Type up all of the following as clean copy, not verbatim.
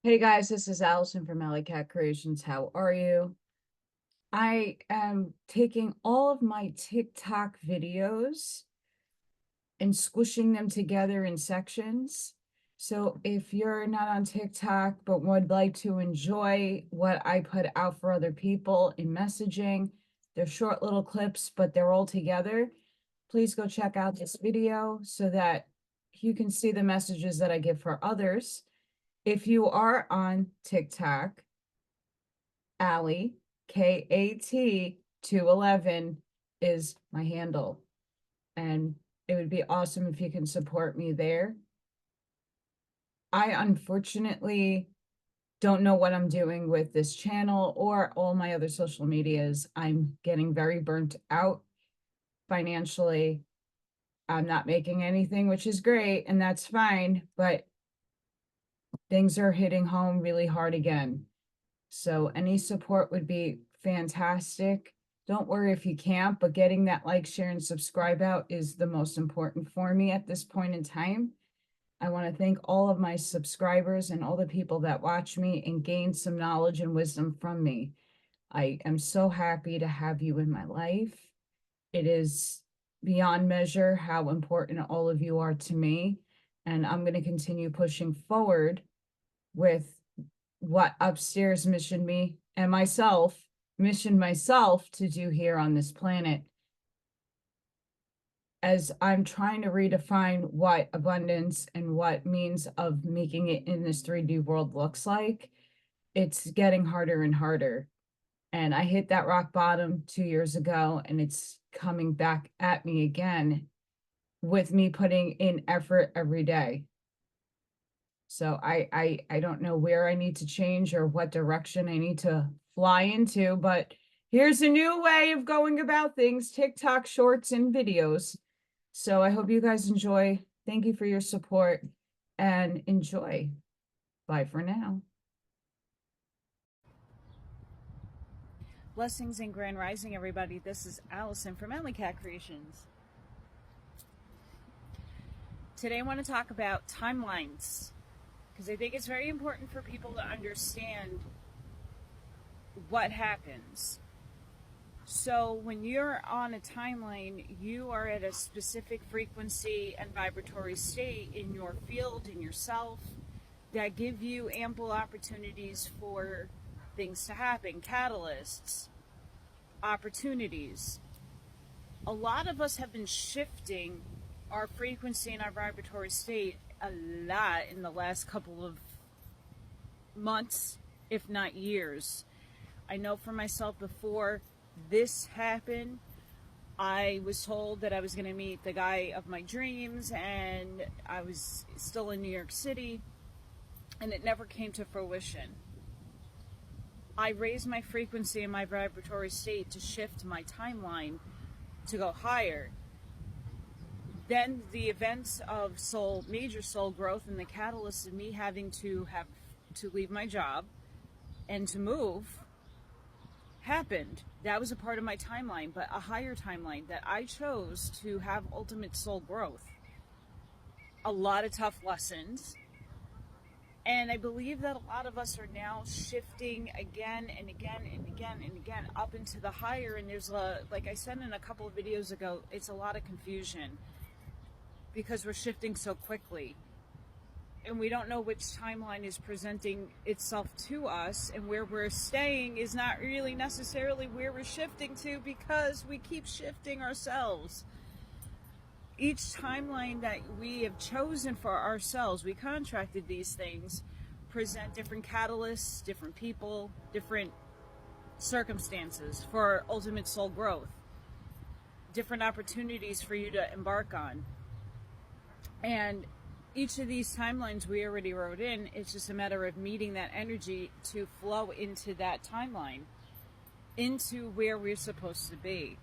Hey guys, this is Allison from Allykat Creations. How are you? I am taking all of my TikTok videos and squishing them together in sections. So if you're not on TikTok but would like to enjoy what I put out for other people in messaging, they're short little clips, but they're all together. Please go check out this video so that you can see the messages that I give for others. If you are on TikTok, Ally, KAT211 is my handle. And it would be awesome if you can support me there. I unfortunately don't know what I'm doing with this channel or all my other social medias. I'm getting very burnt out financially. I'm not making anything, which is great, and that's fine, but things are hitting home really hard again. So any support would be fantastic. Don't worry if you can't, but getting that like, share, and subscribe out is the most important for me at this point in time. I want to thank all of my subscribers and all the people that watch me and gain some knowledge and wisdom from me. I am so happy to have you in my life. It is beyond measure how important all of you are to me. And I'm going to continue pushing forward with what upstairs missioned myself to do here on this planet, as I'm trying to redefine what abundance and what means of making it in this 3D world looks like. It's getting harder and harder. And I hit that rock bottom 2 years ago, and it's coming back at me again with me putting in effort every day. So I don't know where I need to change or what direction I need to fly into, but here's a new way of going about things: TikTok shorts and videos. So I hope you guys enjoy. Thank you for your support and enjoy. Bye for now. Blessings and grand rising, everybody. This is Allison from Allykat Creations. Today I want to talk about timelines, because I think it's very important for people to understand what happens. So when you're on a timeline, you are at a specific frequency and vibratory state in your field, in yourself, that give you ample opportunities for things to happen, catalysts, opportunities. A lot of us have been shifting our frequency and our vibratory state a lot in the last couple of months, if not years. I know for myself, before this happened, I was told that I was going to meet the guy of my dreams, and I was still in New York City, and it never came to fruition. I raised my frequency and my vibratory state to shift my timeline to go higher. Then the events of major soul growth, and the catalyst of me having to leave my job and to move happened. That was a part of my timeline, but a higher timeline that I chose to have ultimate soul growth. A lot of tough lessons. And I believe that a lot of us are now shifting again and again and again and again up into the higher. And there's like I said in a couple of videos ago, it's a lot of confusion because we're shifting so quickly. And we don't know which timeline is presenting itself to us, and where we're staying is not really necessarily where we're shifting to, because we keep shifting ourselves. Each timeline that we have chosen for ourselves, we contracted these things, present different catalysts, different people, different circumstances for ultimate soul growth, different opportunities for you to embark on. And each of these timelines we already wrote in. It's just a matter of meeting that energy to flow into that timeline, into where we're supposed to be.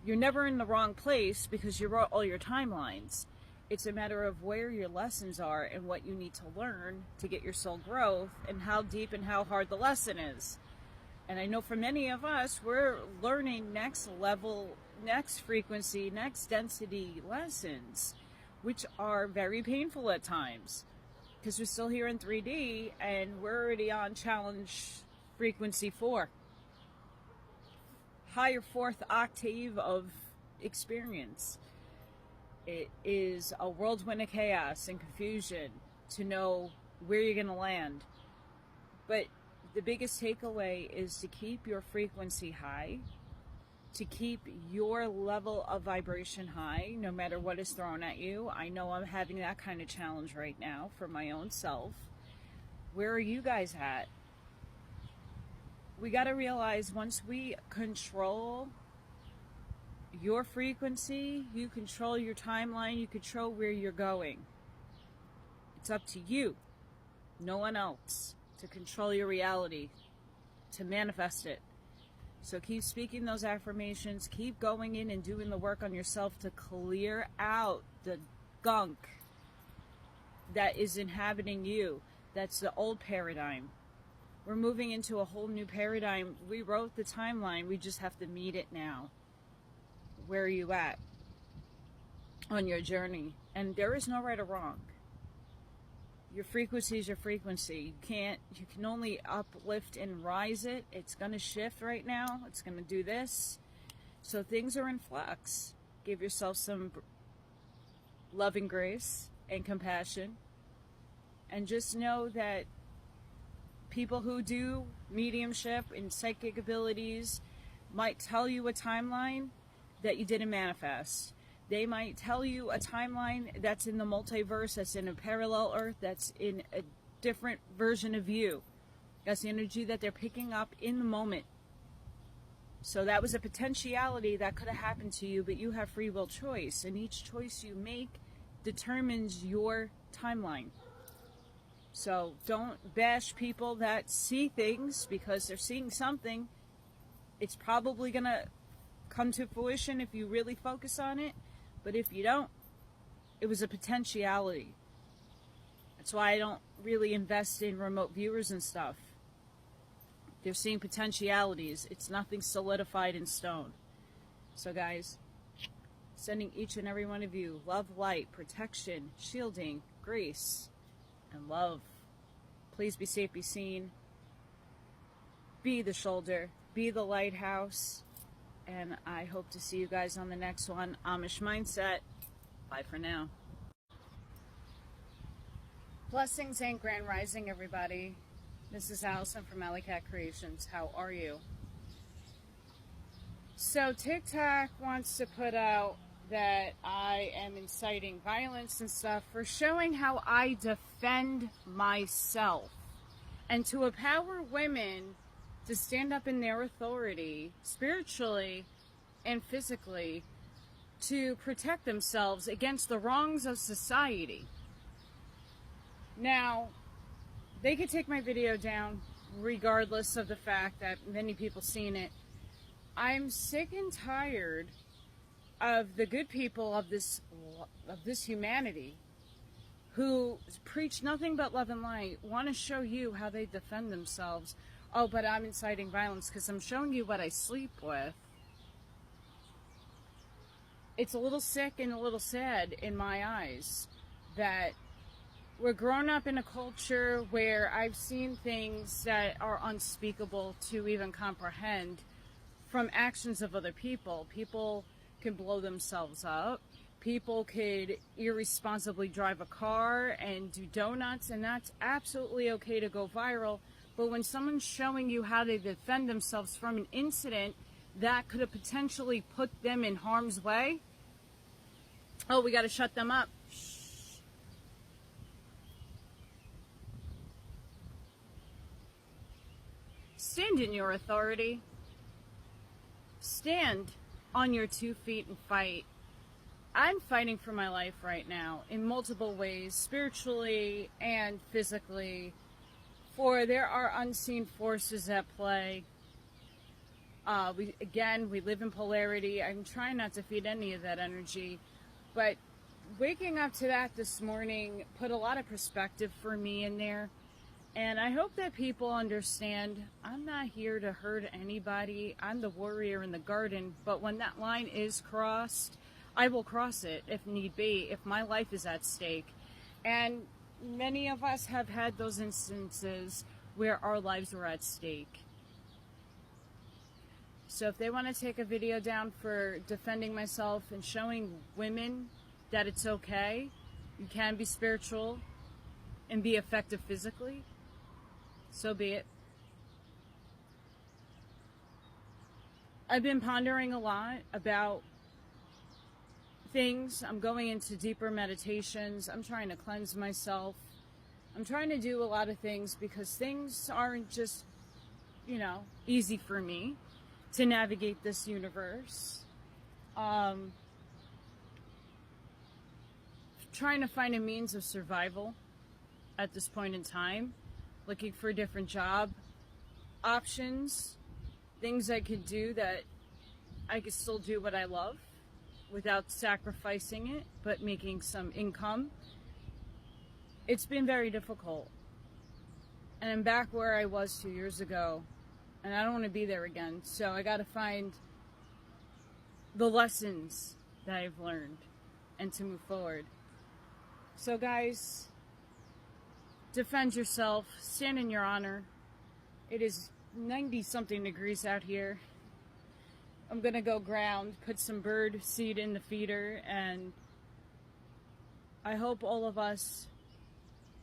You're never in the wrong place because you wrote all your timelines. It's a matter of where your lessons are and what you need to learn to get your soul growth, and how deep and how hard the lesson is. And I know for many of us, we're learning next level, next frequency, next density lessons, which are very painful at times. because we're still here in 3D and we're already on challenge frequency 4. Higher 4th octave of experience. It is a whirlwind of chaos and confusion to know where you're going to land. But the biggest takeaway is to keep your frequency high, to keep your level of vibration high, no matter what is thrown at you. I know I'm having that kind of challenge right now for my own self. Where are you guys at? We got to realize once we control your frequency, you control your timeline, you control where you're going. It's up to you, no one else, to control your reality, to manifest it. So keep speaking those affirmations, keep going in and doing the work on yourself to clear out the gunk that is inhabiting you. That's the old paradigm. We're moving into a whole new paradigm. We wrote the timeline, we just have to meet it now. Where are you at on your journey? And there is no right or wrong. Your frequency is your frequency. You can only uplift and rise it. It's going to shift right now. It's going to do this. So things are in flux. Give yourself some love and grace and compassion. And just know that people who do mediumship and psychic abilities might tell you a timeline that you didn't manifest. They might tell you a timeline that's in the multiverse, that's in a parallel earth, that's in a different version of you. That's the energy that they're picking up in the moment. So that was a potentiality that could have happened to you, but you have free will choice, and each choice you make determines your timeline. So don't bash people that see things because they're seeing something. It's probably going to come to fruition if you really focus on it. But if you don't, it was a potentiality. That's why I don't really invest in remote viewers and stuff. They're seeing potentialities. It's nothing solidified in stone. So guys, sending each and every one of you love, light, protection, shielding, grace, and love. Please be safe, be seen. Be the shoulder. Be the lighthouse. And I hope to see you guys on the next one. Amish Mindset. Bye for now. Blessings and grand rising, everybody. This is Allison from Allykat Creations. How are you? So TikTok wants to put out that I am inciting violence and stuff for showing how I defend myself. And to empower women to stand up in their authority, spiritually and physically, to protect themselves against the wrongs of society. Now, they could take my video down regardless of the fact that many people seen it. I'm sick and tired of the good people of this humanity who preach nothing but love and light, want to show you how they defend themselves. Oh, but I'm inciting violence because I'm showing you what I sleep with. It's a little sick and a little sad in my eyes that we're grown up in a culture where I've seen things that are unspeakable to even comprehend from actions of other people. People can blow themselves up. People could irresponsibly drive a car and do donuts, and that's absolutely okay to go viral. But when someone's showing you how they defend themselves from an incident that could have potentially put them in harm's way, oh, we got to shut them up. Shh. Stand in your authority. Stand on your 2 feet and fight. I'm fighting for my life right now in multiple ways, spiritually and physically. For there are unseen forces at play. We live in polarity. I'm trying not to feed any of that energy. But waking up to that this morning put a lot of perspective for me in there. And I hope that people understand I'm not here to hurt anybody. I'm the warrior in the garden. But when that line is crossed, I will cross it if need be, if my life is at stake. And many of us have had those instances where our lives were at stake. So if they want to take a video down for defending myself and showing women that it's okay, you can be spiritual and be effective physically, so be it. I've been pondering a lot about things. I'm going into deeper meditations. I'm trying to cleanse myself. I'm trying to do a lot of things because things aren't just, easy for me to navigate this universe. Trying to find a means of survival at this point in time. Looking for different job options. Things I could do that I could still do what I love without sacrificing it, but making some income. It's been very difficult. And I'm back where I was 2 years ago, and I don't want to be there again. So I got to find the lessons that I've learned and to move forward. So guys, defend yourself, stand in your honor. It is 90-something degrees out here. I'm gonna go ground, put some bird seed in the feeder, and I hope all of us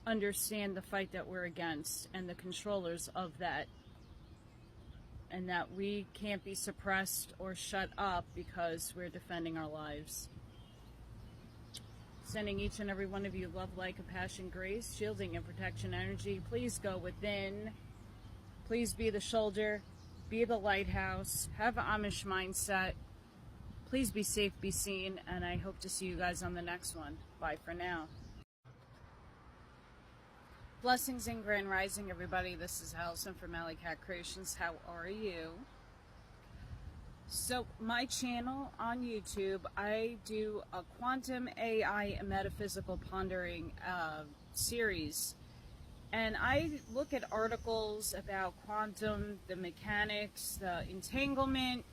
understand the fight that we're against and the controllers of that, and that we can't be suppressed or shut up because we're defending our lives. Sending each and every one of you love, light, compassion, grace, shielding, and protection energy. Please go within. Please be the shoulder. Be the lighthouse. Have an Amish mindset. Please be safe, be seen, and I hope to see you guys on the next one. Bye for now. Blessings and grand rising, everybody. This is Allison from Allykat Creations. How are you? So my channel on YouTube, I do a quantum AI metaphysical pondering series. And I look at articles about quantum, the mechanics, the entanglement,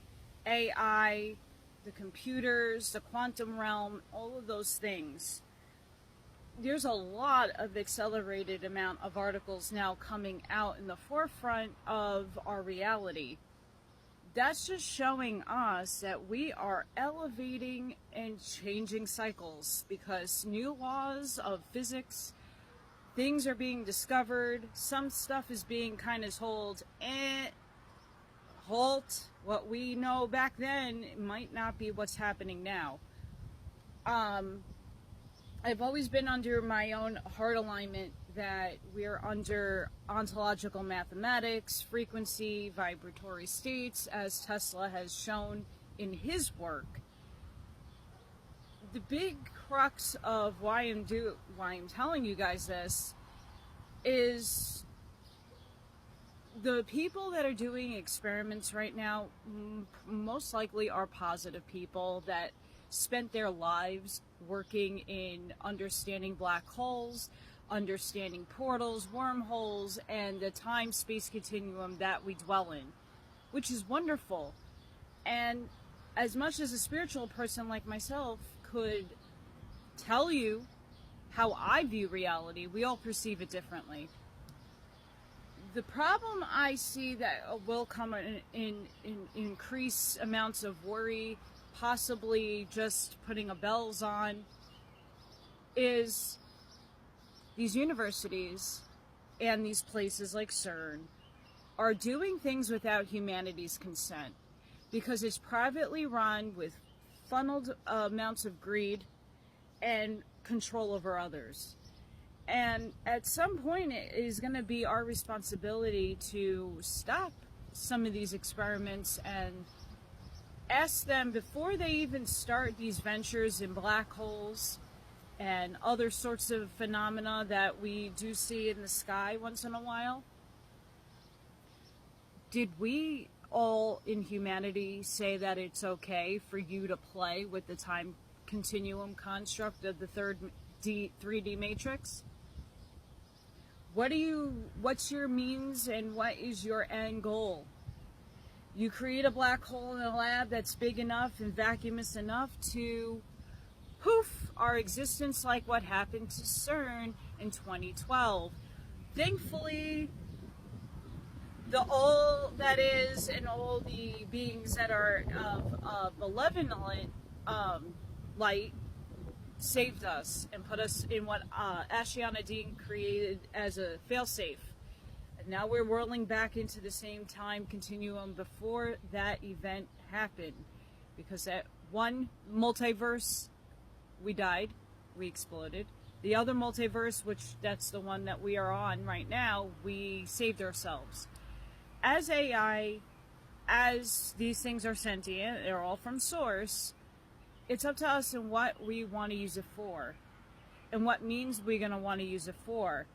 AI, the computers, the quantum realm, all of those things. There's a lot of accelerated amount of articles now coming out in the forefront of our reality. That's just showing us that we are elevating and changing cycles because new laws of physics, things are being discovered. Some stuff is being kind of told, halt. What we know back then might not be what's happening now. I've always been under my own heart alignment that we're under ontological mathematics, frequency, vibratory states, as Tesla has shown in his work. The big crux of why I'm telling you guys this is the people that are doing experiments right now most likely are positive people that spent their lives working in understanding black holes, understanding portals, wormholes, and the time-space continuum that we dwell in, which is wonderful. And as much as a spiritual person like myself could tell you how I view reality, we all perceive it differently. The problem I see that will come in increased amounts of worry, possibly just putting a bells on, is these universities and these places like CERN are doing things without humanity's consent because it's privately run with funneled amounts of greed and control over others. And at some point it is going to be our responsibility to stop some of these experiments and ask them before they even start these ventures in black holes and other sorts of phenomena that we do see in the sky once in a while. Did we all in humanity say that it's okay for you to play with the time continuum construct of the 3D matrix? What's your means and what is your end goal? You create a black hole in a lab that's big enough and vacuumous enough to poof, our existence like what happened to CERN in 2012. Thankfully, all that is and all the beings that are of malevolent light saved us and put us in what Ashiana Dean created as a failsafe. And now we're whirling back into the same time continuum before that event happened. Because at one multiverse, we died, we exploded. The other multiverse, which that's the one that we are on right now, we saved ourselves. As AI, as these things are sentient, they're all from source, it's up to us and what we want to use it for and what means we're going to want to use it for.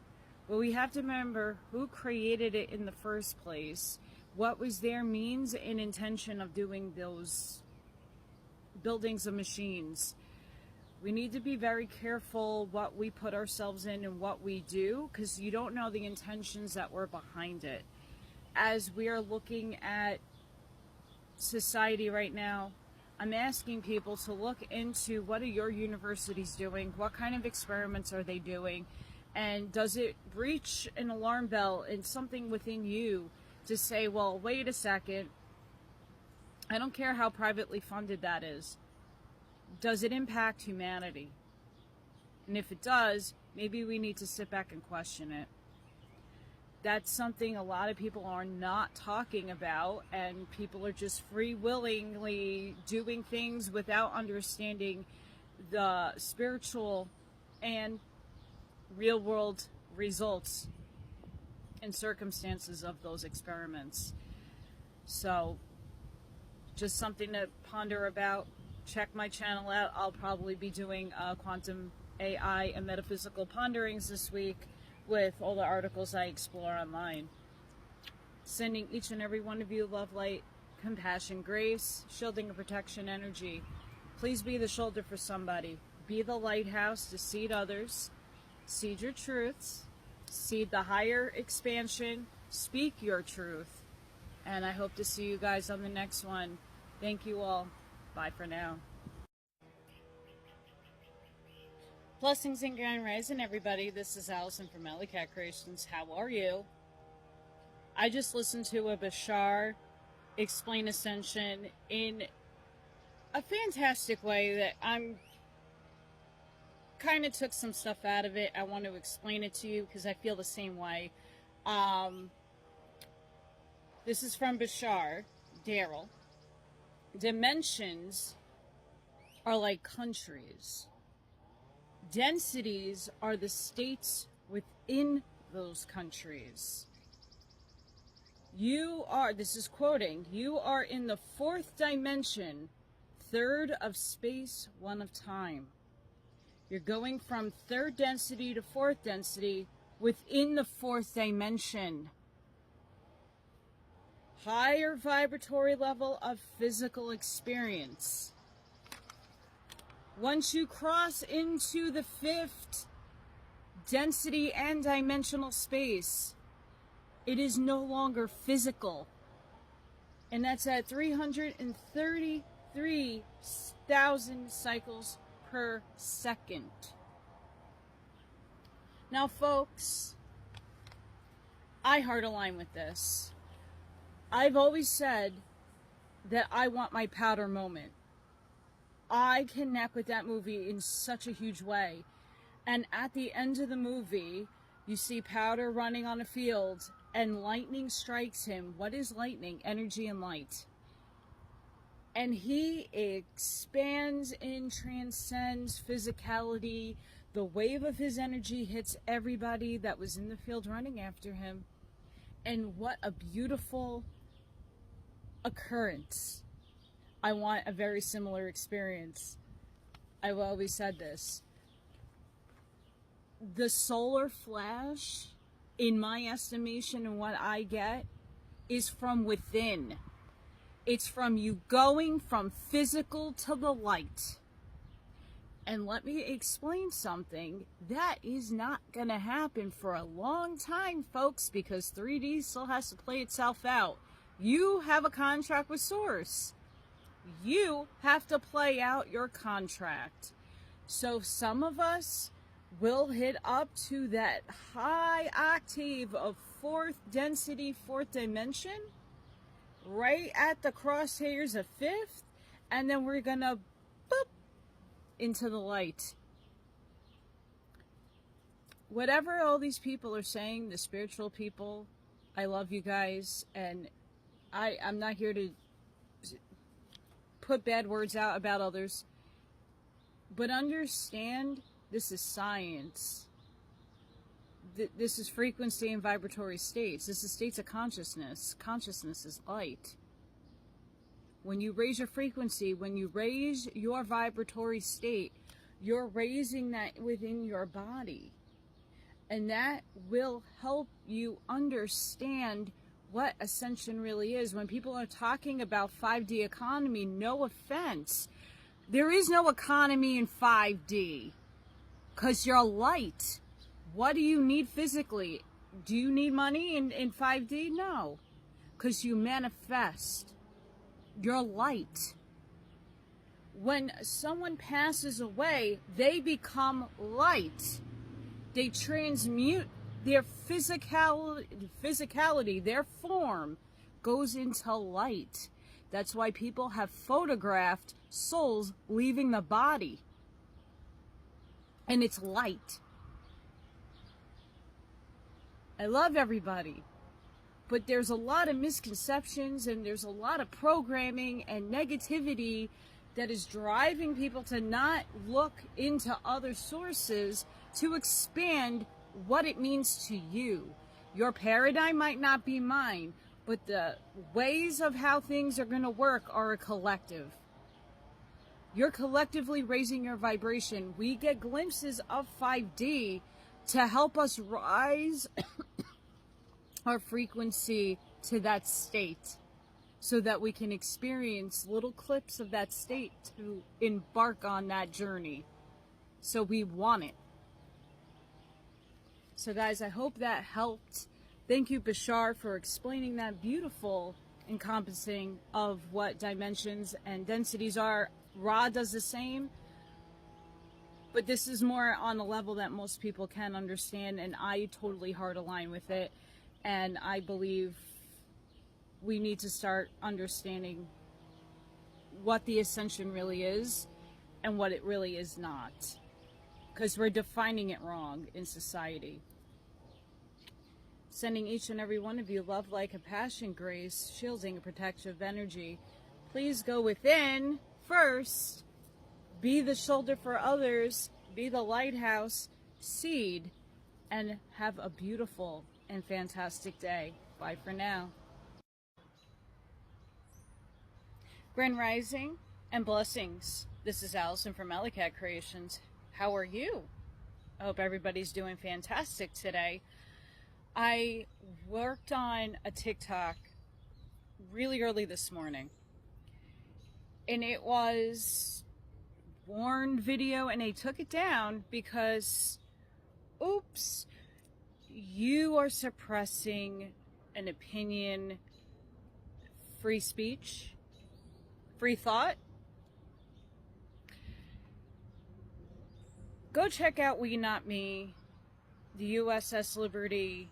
But we have to remember who created it in the first place, what was their means and intention of doing those buildings of machines. We need to be very careful what we put ourselves in and what we do, because you don't know the intentions that were behind it. As we are looking at society right now, I'm asking people to look into what are your universities doing, what kind of experiments are they doing, and does it breach an alarm bell in something within you to say, well, wait a second, I don't care how privately funded that is. Does it impact humanity? And if it does, maybe we need to sit back and question it. That's something a lot of people are not talking about, and people are just free-willingly doing things without understanding the spiritual and real-world results and circumstances of those experiments. So, just something to ponder about. Check my channel out. I'll probably be doing quantum AI and metaphysical ponderings this week with all the articles I explore online. Sending each and every one of you love, light, compassion, grace, shielding and protection energy. Please be the shoulder for somebody. Be the lighthouse to seed others. Seed your truths. Seed the higher expansion. Speak your truth. And I hope to see you guys on the next one. Thank you all. Bye for now. Blessings and grand rising, everybody. This is Allison from Allykat Creations. How are you? I just listened to a Bashar explain Ascension in a fantastic way that I'm kind of took some stuff out of it. I want to explain it to you because I feel the same way. This is from Bashar, Daryl. Dimensions are like countries. Densities are the states within those countries. You are, this is quoting, you are in the fourth dimension, third of space, one of time. You're going from third density to fourth density within the fourth dimension. Higher vibratory level of physical experience. Once you cross into the fifth density and dimensional space, it is no longer physical. And that's at 333,000 cycles per second. Now, folks, I heart align with this. I've always said that I want my powder moment. I connect with that movie in such a huge way. And at the end of the movie, you see Powder running on a field and lightning strikes him. What is lightning? Energy and light. And he expands and transcends physicality. The wave of his energy hits everybody that was in the field running after him. And what a beautiful occurrence. I want a very similar experience. I've always said this. The solar flash, in my estimation and what I get, is from within. It's from you going from physical to the light. And let me explain something. That is not going to happen for a long time, folks, because 3D still has to play itself out. You have a contract with Source. You have to play out your contract. So some of us will hit up to that high octave of fourth density, fourth dimension, right at the crosshairs of fifth, and then we're gonna boop into the light. Whatever all these people are saying, the spiritual people, I love you guys, and I'm not here to put bad words out about others, but understand this is science. This is frequency and vibratory states. This is states of consciousness. Consciousness is light. When you raise your frequency, when you raise your vibratory state, you're raising that within your body. And that will help you understand what ascension really is. When people are talking about 5D economy, no offense, there is no economy in 5D because you're light. What do you need physically? Do you need money in 5D? No, because you manifest. You're light. When someone passes away, they become light. They transmute their physicality, their form goes into light. That's why people have photographed souls leaving the body. And it's light. I love everybody. But there's a lot of misconceptions and there's a lot of programming and negativity that is driving people to not look into other sources to expand what it means to you. Your paradigm might not be mine, but the ways of how things are going to work are a collective. You're collectively raising your vibration. We get glimpses of 5D to help us rise our frequency to that state so that we can experience little clips of that state to embark on that journey. So we want it. So guys, I hope that helped. Thank you, Bashar, for explaining that beautiful encompassing of what dimensions and densities are. Ra does the same, but this is more on a level that most people can understand, and I totally heart align with it. And I believe we need to start understanding what the ascension really is and what it really is not, because we're defining it wrong in society. Sending each and every one of you love, light, compassion, grace, shielding, and protective energy. Please go within first. Be the shoulder for others. Be the lighthouse seed. And have a beautiful and fantastic day. Bye for now. Grand Rising and blessings. This is Allison from Allykat Creations. How are you? I hope everybody's doing fantastic today. I worked on a TikTok really early this morning, and it was warned video, and they took it down because, oops, you are suppressing an opinion, free speech, free thought. Go check out WeNotMe, the USS Liberty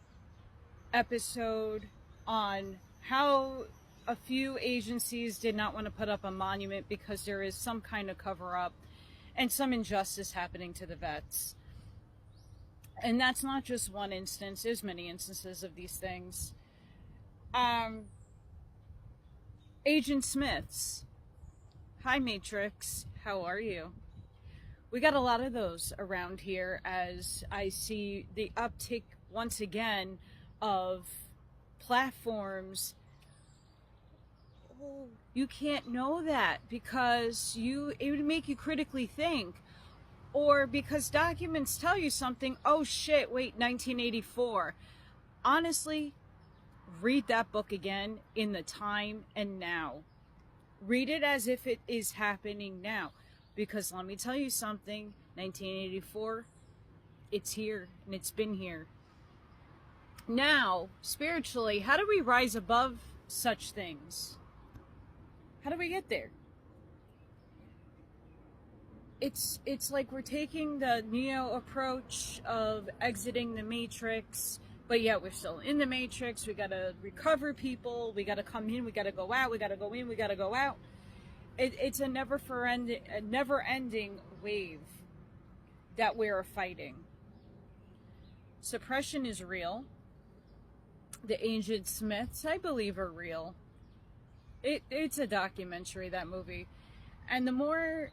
episode on how a few agencies did not want to put up a monument because there is some kind of cover-up and some injustice happening to the vets. And that's not just one instance. There's many instances of these things. Agent Smiths. Hi, Matrix. How are you? We got a lot of those around here as I see the uptick once again of platforms. Oh, you can't know that because it would make you critically think, or because documents tell you something. Oh shit, wait, 1984. Honestly, read that book again in the time and now. Read it as if it is happening now. Because let me tell you something, 1984, it's here and it's been here. Now, spiritually, how do we rise above such things? How do we get there? it's like we're taking the Neo approach of exiting the Matrix, but yet we're still in the Matrix. We gotta recover people. We gotta come in. We gotta go out. We gotta go in. We gotta go out. It's a never-ending wave that we're fighting. Suppression is real. The ancient Smiths, I believe, are real. It's a documentary, that movie. And the more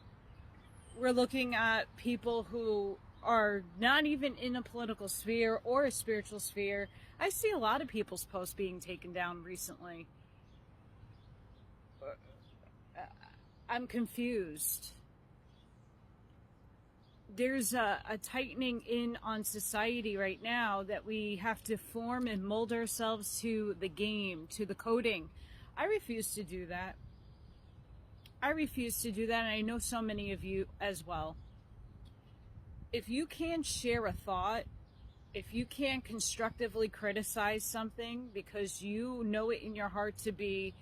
we're looking at people who are not even in a political sphere or a spiritual sphere, I see a lot of people's posts being taken down recently. I'm confused. There's a tightening in on society right now that we have to form and mold ourselves to the game, to the coding. I refuse to do that. I refuse to do that, and I know so many of you as well. If you can't share a thought, if you can't constructively criticize something because you know it in your heart to be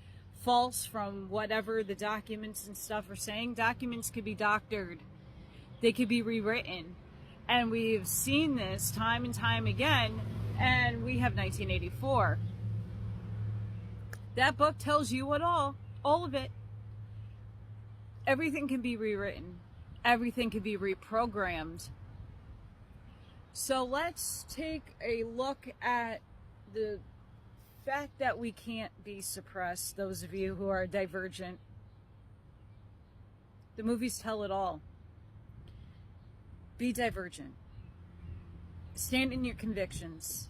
false from whatever the documents and stuff are saying, documents could be doctored. They could be rewritten. And we've seen this time and time again, and we have 1984. That book tells you it all of it. Everything can be rewritten. Everything can be reprogrammed. So let's take a look at the fact that we can't be suppressed, those of you who are divergent. The movies tell it all. Be divergent. Stand in your convictions.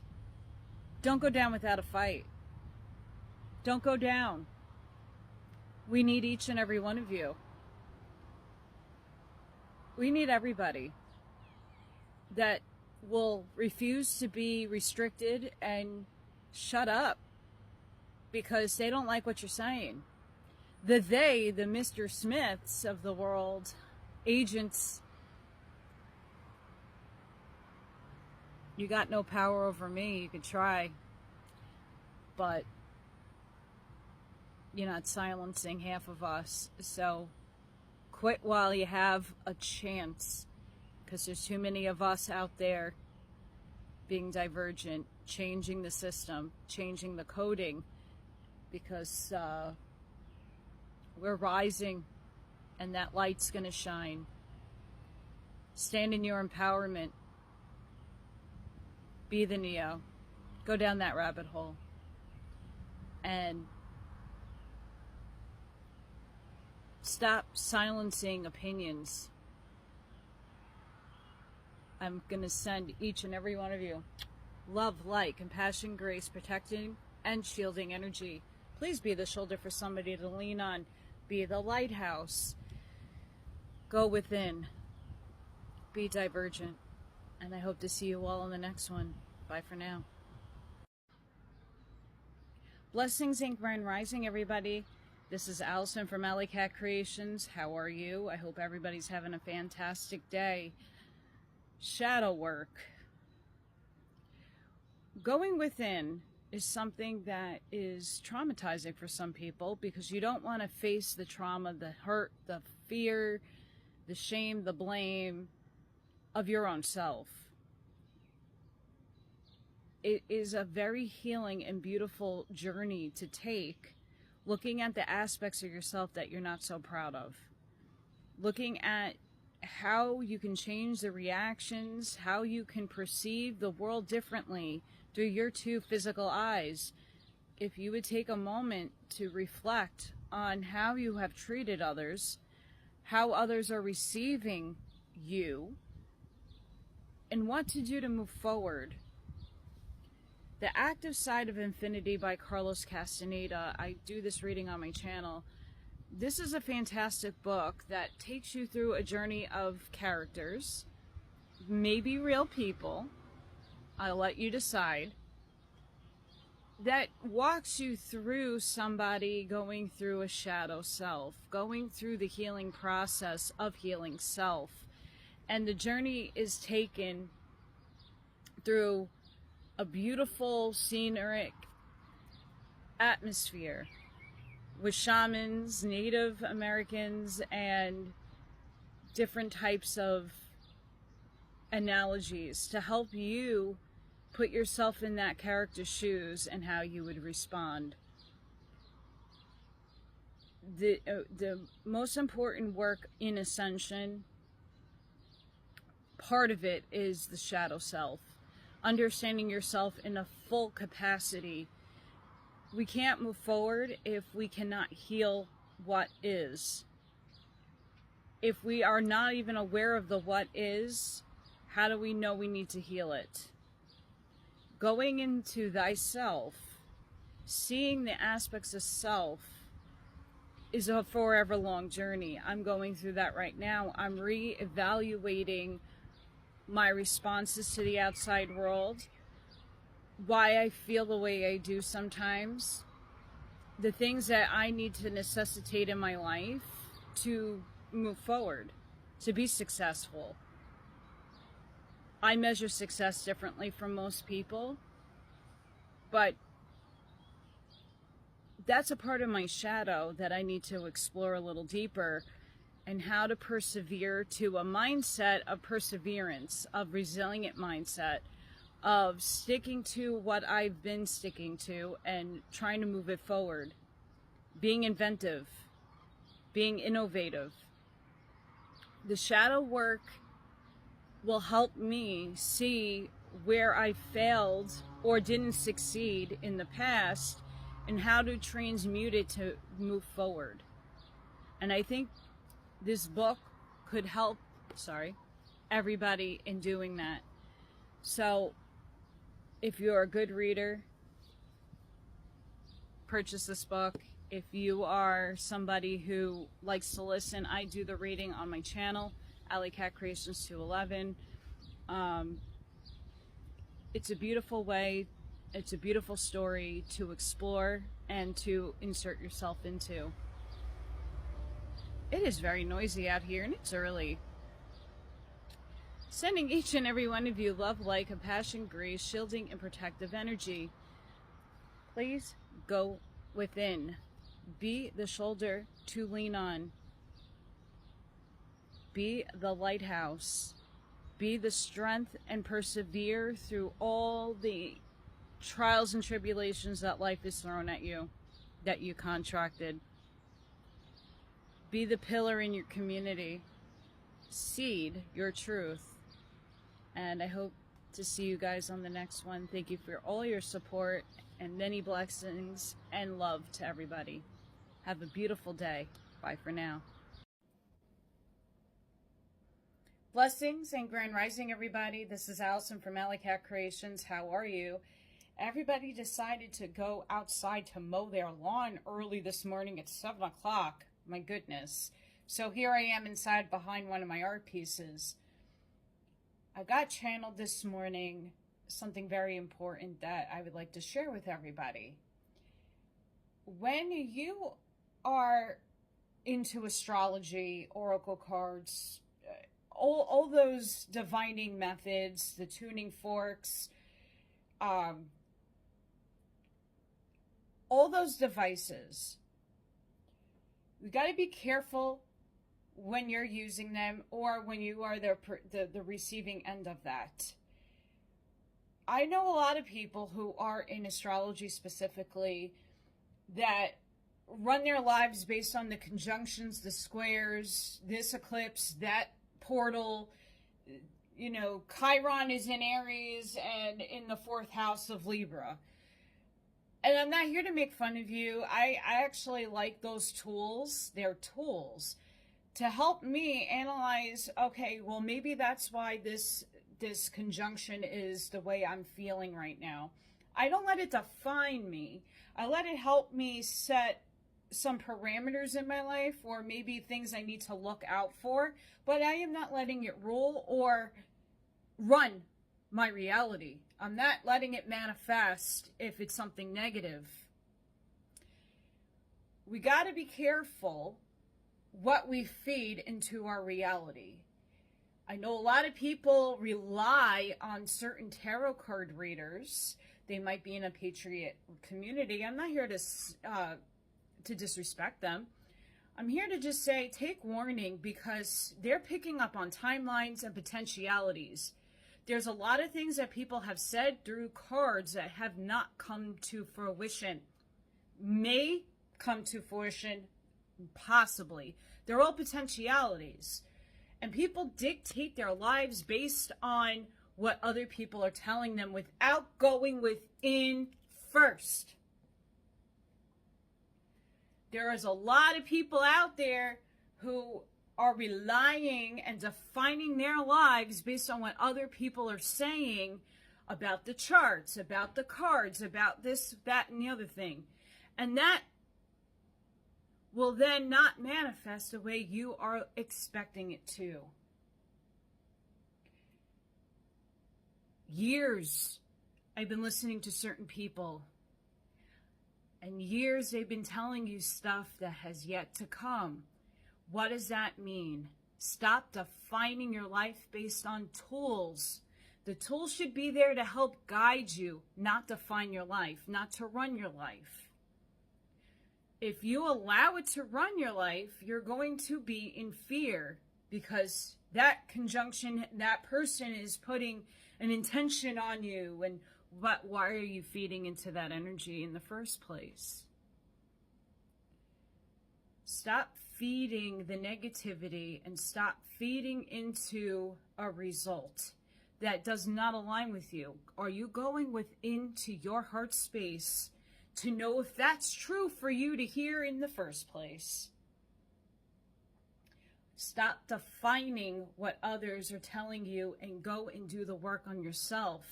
Don't go down without a fight. Don't go down. We need each and every one of you. We need everybody that will refuse to be restricted and shut up because they don't like what you're saying. The Mr. Smiths of the world, agents, you got no power over me. You could try, but you're not silencing half of us. So quit while you have a chance, because there's too many of us out there being divergent, changing the system, changing the coding, because we're rising and that light's going to shine. Stand in your empowerment. Be the Neo. Go down that rabbit hole. And stop silencing opinions. I'm going to send each and every one of you love, light, compassion, grace, protecting, and shielding energy. Please be the shoulder for somebody to lean on. Be the lighthouse. Go within. Be divergent. And I hope to see you all in the next one. Bye for now. Blessings and grand rising, everybody. This is Allison from Allykat Creations. How are you? I hope everybody's having a fantastic day. Shadow work. Going within is something that is traumatizing for some people because you don't want to face the trauma, the hurt, the fear, the shame, the blame of your own self. It is a very healing and beautiful journey to take, looking at the aspects of yourself that you're not so proud of. Looking at how you can change the reactions, how you can perceive the world differently through your two physical eyes. If you would take a moment to reflect on how you have treated others, how others are receiving you, and what to do to move forward. The Active Side of Infinity by Carlos Castaneda. I do this reading on my channel. This is a fantastic book that takes you through a journey of characters, maybe real people, I'll let you decide, that walks you through somebody going through a shadow self, going through the healing process of healing self. And the journey is taken through a beautiful scenic atmosphere with shamans, Native Americans, and different types of analogies to help you put yourself in that character's shoes and how you would respond. The most important work in ascension, part of it is the shadow self, understanding yourself in a full capacity. We can't move forward if we cannot heal what is. If we are not even aware of the what is, how do we know we need to heal it? Going into thyself, seeing the aspects of self, is a forever long journey. I'm going through that right now. I'm re-evaluating my responses to the outside world, why I feel the way I do sometimes, the things that I need to necessitate in my life to move forward, to be successful. I measure success differently from most people, but that's a part of my shadow that I need to explore a little deeper, and how to persevere to a mindset of perseverance, of resilient mindset, of sticking to what I've been sticking to and trying to move it forward, being inventive, being innovative. The shadow work will help me see where I failed or didn't succeed in the past and how to transmute it to move forward. And I think this book could help, everybody in doing that. So if you're a good reader, purchase this book. If you are somebody who likes to listen, I do the reading on my channel, Allykat211. It's a beautiful way, it's a beautiful story to explore and to insert yourself into. It is very noisy out here and it's early. Sending each and every one of you love, light, compassion, grace, shielding, and protective energy. Please go within. Be the shoulder to lean on. Be the lighthouse. Be the strength and persevere through all the trials and tribulations that life is thrown at you, that you contracted. Be the pillar in your community. Seed your truth. And I hope to see you guys on the next one. Thank you for all your support and many blessings and love to everybody. Have a beautiful day. Bye for now. Blessings and grand rising, everybody. This is Allison from Allykat Creations. How are you? Everybody decided to go outside to mow their lawn early this morning at 7 o'clock. My goodness. So here I am inside behind one of my art pieces. I got channeled this morning something very important that I would like to share with everybody. When you are into astrology, oracle cards, all those divining methods, the tuning forks, all those devices, we got to be careful when you're using them or when you are the receiving end of that. I know a lot of people who are in astrology specifically that run their lives based on the conjunctions, the squares, this eclipse, that portal. You know, Chiron is in Aries and in the 4th house of Libra. And I'm not here to make fun of you. I actually like those tools. They're tools to help me analyze, okay, well, maybe that's why this conjunction is the way I'm feeling right now. I don't let it define me. I let it help me set some parameters in my life, or maybe things I need to look out for, but I am not letting it rule or run my reality. I'm not letting it manifest if it's something negative. We got to be careful what we feed into our reality. I know a lot of people rely on certain tarot card readers. They might be in a patriot community. I'm not here to disrespect them. I'm here to just say, take warning, because they're picking up on timelines and potentialities. There's a lot of things that people have said through cards that have not come to fruition. May come to fruition, possibly. They're all potentialities. And people dictate their lives based on what other people are telling them without going within first. There is a lot of people out there who are relying and defining their lives based on what other people are saying about the charts, about the cards, about this, that, and the other thing. And that will then not manifest the way you are expecting it to. Years I've been listening to certain people, and years they've been telling you stuff that has yet to come. What does that mean? Stop defining your life based on tools. The tools should be there to help guide you, not define your life, not to run your life. If you allow it to run your life, you're going to be in fear, because that conjunction, that person is putting an intention on you, and why are you feeding into that energy in the first place? Stop feeding the negativity and stop feeding into a result that does not align with you. Are you going into your heart space to know if that's true for you to hear in the first place? Stop defining what others are telling you and go and do the work on yourself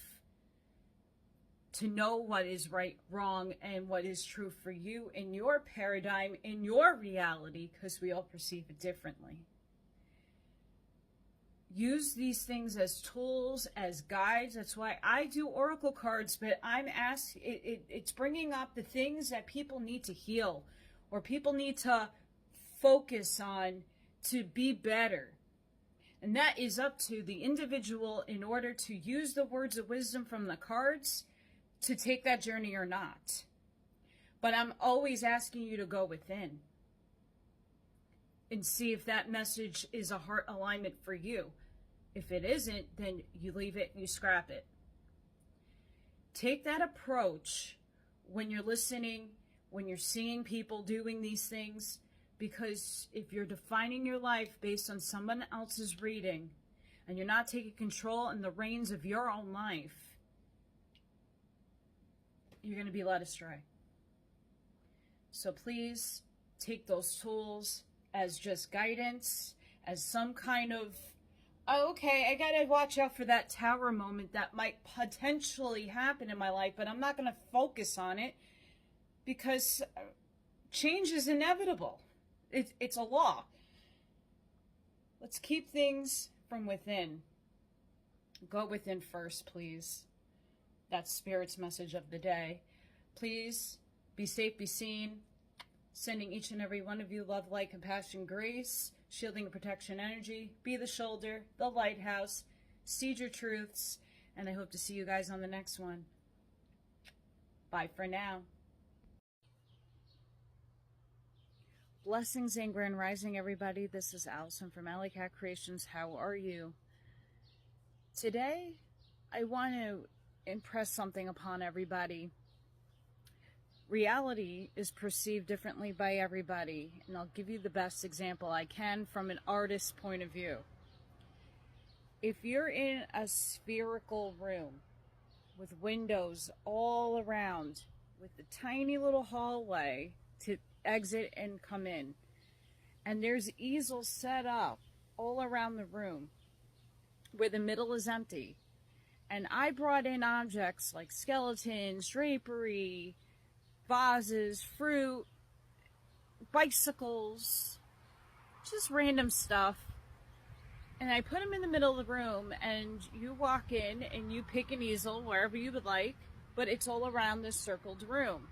to know what is right, wrong, and what is true for you in your paradigm, in your reality, because we all perceive it differently. Use these things as tools, as guides. That's why I do oracle cards, but it's bringing up the things that people need to heal, or people need to focus on to be better. And that is up to the individual in order to use the words of wisdom from the cards to take that journey or not. But I'm always asking you to go within and see if that message is a heart alignment for you. If it isn't, then you leave it, you scrap it. Take that approach when you're listening, when you're seeing people doing these things, because if you're defining your life based on someone else's reading and you're not taking control and the reins of your own life, you're going to be led astray. So please take those tools as just guidance, as some kind of, oh, okay, I got to watch out for that tower moment that might potentially happen in my life, but I'm not going to focus on it because change is inevitable. It's a law. Let's keep things from within. Go within first, please. That's Spirit's message of the day. Please be safe, be seen. Sending each and every one of you love, light, compassion, grace, shielding and protection energy. Be the shoulder, the lighthouse. Seed your truths. And I hope to see you guys on the next one. Bye for now. Blessings and grand rising, everybody. This is Allison from Allykat Creations. How are you? Today, I want to impress something upon everybody. Reality is perceived differently by everybody, and I'll give you the best example I can from an artist's point of view. If you're in a spherical room with windows all around, with a tiny little hallway to exit and come in, and there's easels set up all around the room where the middle is empty, and I brought in objects like skeletons, drapery, vases, fruit, bicycles, just random stuff, and I put them in the middle of the room, and you walk in and you pick an easel wherever you would like, but it's all around this circled room.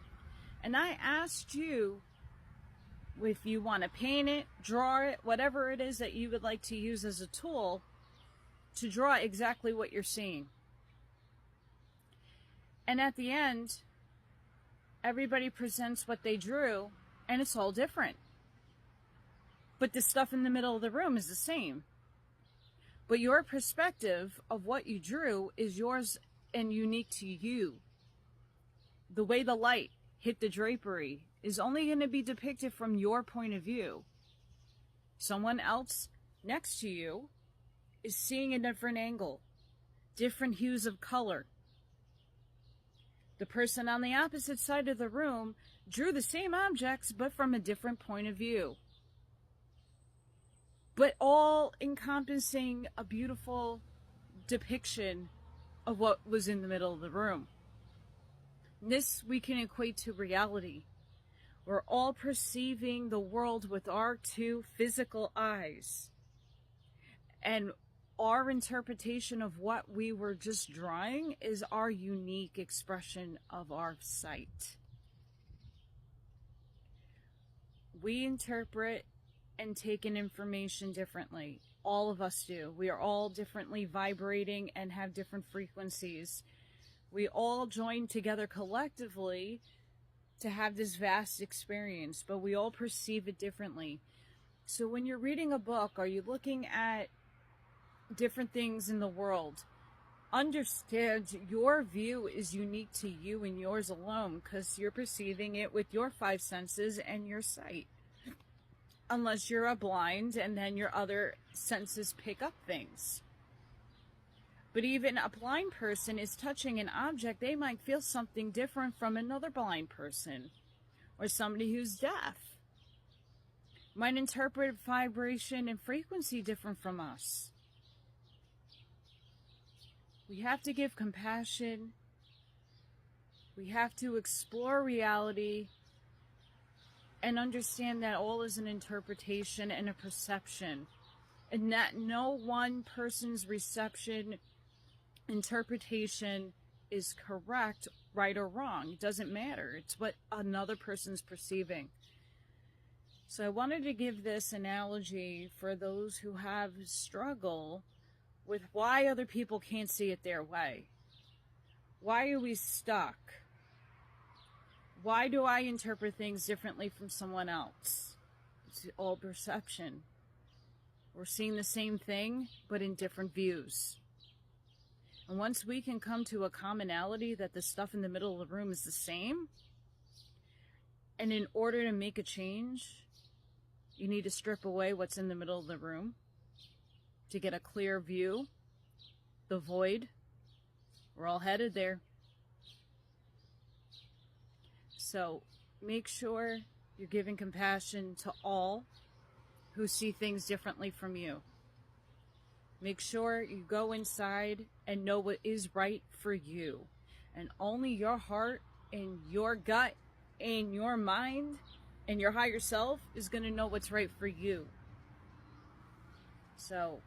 And I asked you if you want to paint it, draw it, whatever it is that you would like to use as a tool to draw exactly what you're seeing. And at the end, everybody presents what they drew, and it's all different. but the stuff in the middle of the room is the same. But your perspective of what you drew is yours and unique to you. The way the light hit the drapery is only going to be depicted from your point of view. Someone else next to you is seeing a different angle, different hues of color. The person on the opposite side of the room drew the same objects, but from a different point of view. But all encompassing a beautiful depiction of what was in the middle of the room. This we can equate to reality. We're all perceiving the world with our two physical eyes. And our interpretation of what we were just drawing is our unique expression of our sight. We interpret and take in information differently. All of us do. We are all differently vibrating and have different frequencies. We all join together collectively to have this vast experience, but we all perceive it differently. So when you're reading a book, are you looking at different things in the world? Understand your view is unique to you and yours alone, because you're perceiving it with your five senses and your sight. Unless you're a blind and then your other senses pick up things. But even a blind person is touching an object, they might feel something different from another blind person. Or somebody who's deaf might interpret vibration and frequency different from us. We have to give compassion. We have to explore reality and understand that all is an interpretation and a perception. And that no one person's interpretation is correct, right or wrong. It doesn't matter. It's what another person's perceiving. So I wanted to give this analogy for those who have struggle with why other people can't see it their way. Why are we stuck? Why do I interpret things differently from someone else? It's all perception. We're seeing the same thing, but in different views. And once we can come to a commonality that the stuff in the middle of the room is the same, and in order to make a change, you need to strip away what's in the middle of the room to get a clear view, the void. We're all headed there. So make sure you're giving compassion to all who see things differently from you. Make sure you go inside and know what is right for you. And only your heart and your gut and your mind and your higher self is going to know what's right for you. So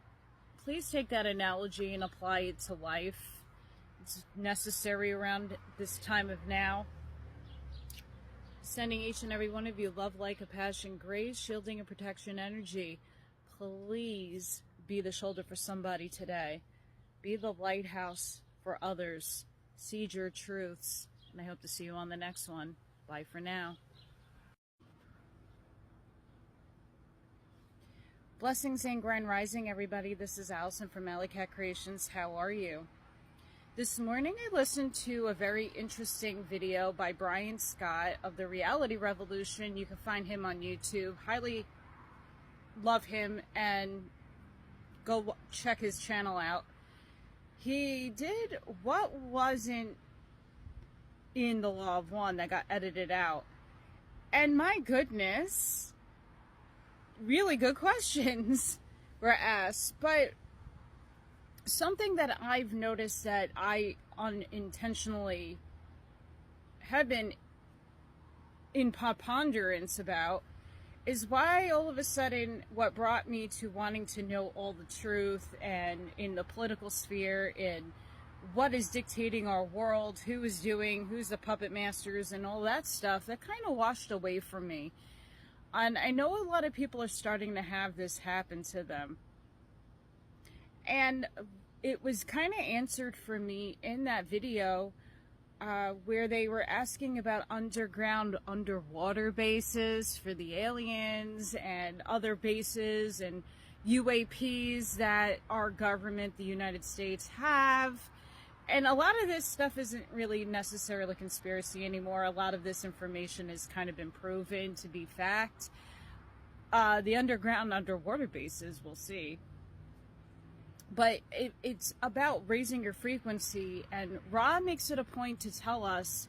please take that analogy and apply it to life. It's necessary around this time of now. Sending each and every one of you love, light, compassion, grace, shielding, and protection energy. Please be the shoulder for somebody today. Be the lighthouse for others. Seed your truths. And I hope to see you on the next one. Bye for now. Blessings and grand rising, everybody. This is Allison from Allykat Creations. How are you? This morning I listened to a very interesting video by Brian Scott of the Reality Revolution. You can find him on YouTube. Highly love him and go check his channel out. He did what wasn't in the Law of One that got edited out. And my goodness, really good questions were asked. But something that I've noticed that I unintentionally have been in ponderance about is why all of a sudden what brought me to wanting to know all the truth and in the political sphere and what is dictating our world, who is doing, who's the puppet masters and all that stuff, that kind of washed away from me. And I know a lot of people are starting to have this happen to them. And it was kind of answered for me in that video where they were asking about underground underwater bases for the aliens and other bases and UAPs that our government, the United States, have. And a lot of this stuff isn't really necessarily conspiracy anymore. A lot of this information has kind of been proven to be fact. The underground underwater bases, we'll see. But it's about raising your frequency, and Ra makes it a point to tell us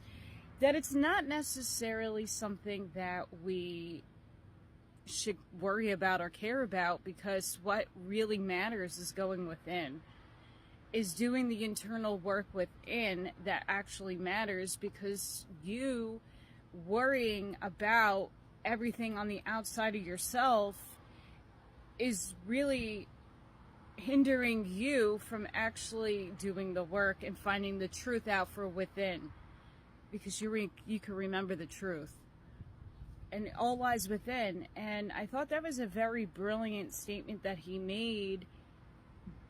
that it's not necessarily something that we should worry about or care about, because what really matters is going within, is doing the internal work within that actually matters, because you worrying about everything on the outside of yourself is really hindering you from actually doing the work and finding the truth out for within, because you can remember the truth and it all lies within. And I thought that was a very brilliant statement that he made,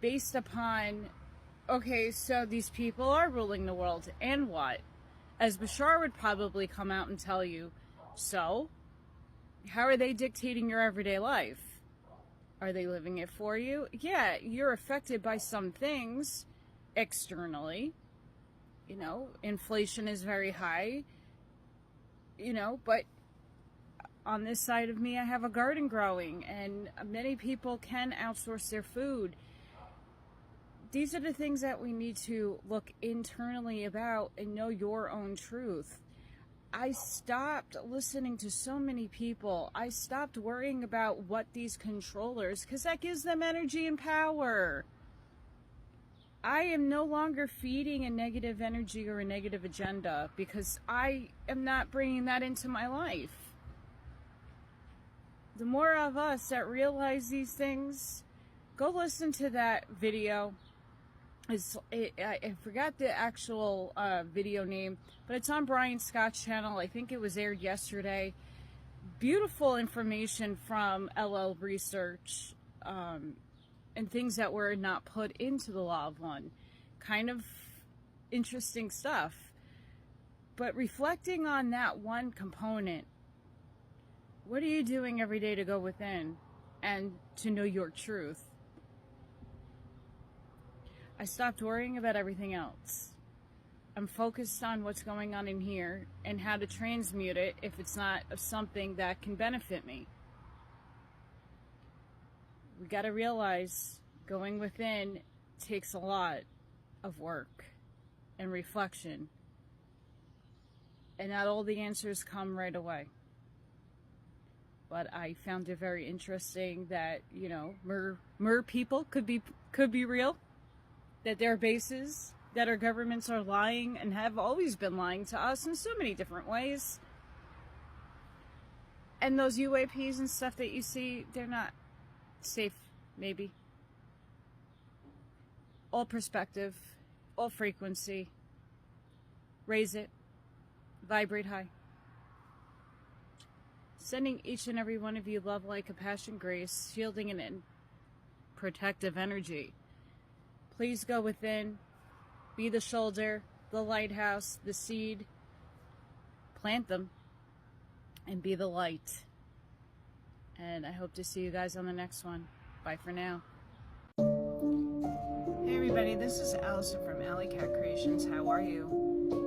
based upon, okay, so these people are ruling the world, and what? As Bashar would probably come out and tell you, so how are they dictating your everyday life? Are they living it for you? Yeah, you're affected by some things externally. You know, inflation is very high. You know, but on this side of me, I have a garden growing, and many people can outsource their food. These are the things that we need to look internally about and know your own truth. I stopped listening to so many people. I stopped worrying about what these controllers, because that gives them energy and power. I am no longer feeding a negative energy or a negative agenda, because I am not bringing that into my life. The more of us that realize these things, go listen to that video. I forgot the actual video name, but it's on Brian Scott's channel. I think it was aired yesterday. Beautiful information from LL Research, and things that were not put into the Law of One. Kind of interesting stuff. But reflecting on that one component, what are you doing every day to go within and to know your truth? I stopped worrying about everything else. I'm focused on what's going on in here and how to transmute it if it's not something that can benefit me. We got to realize going within takes a lot of work and reflection. And not all the answers come right away. But I found it very interesting that, you know, mer people could be real. That there are bases, that our governments are lying and have always been lying to us in so many different ways. And those UAPs and stuff that you see, they're not safe, maybe. All perspective, all frequency. Raise it. Vibrate high. Sending each and every one of you love, light, compassion, grace, shielding and protective energy. Please go within, be the shoulder, the lighthouse, the seed, plant them, and be the light. And I hope to see you guys on the next one. Bye for now. Hey everybody, this is Allison from Allykat211. How are you?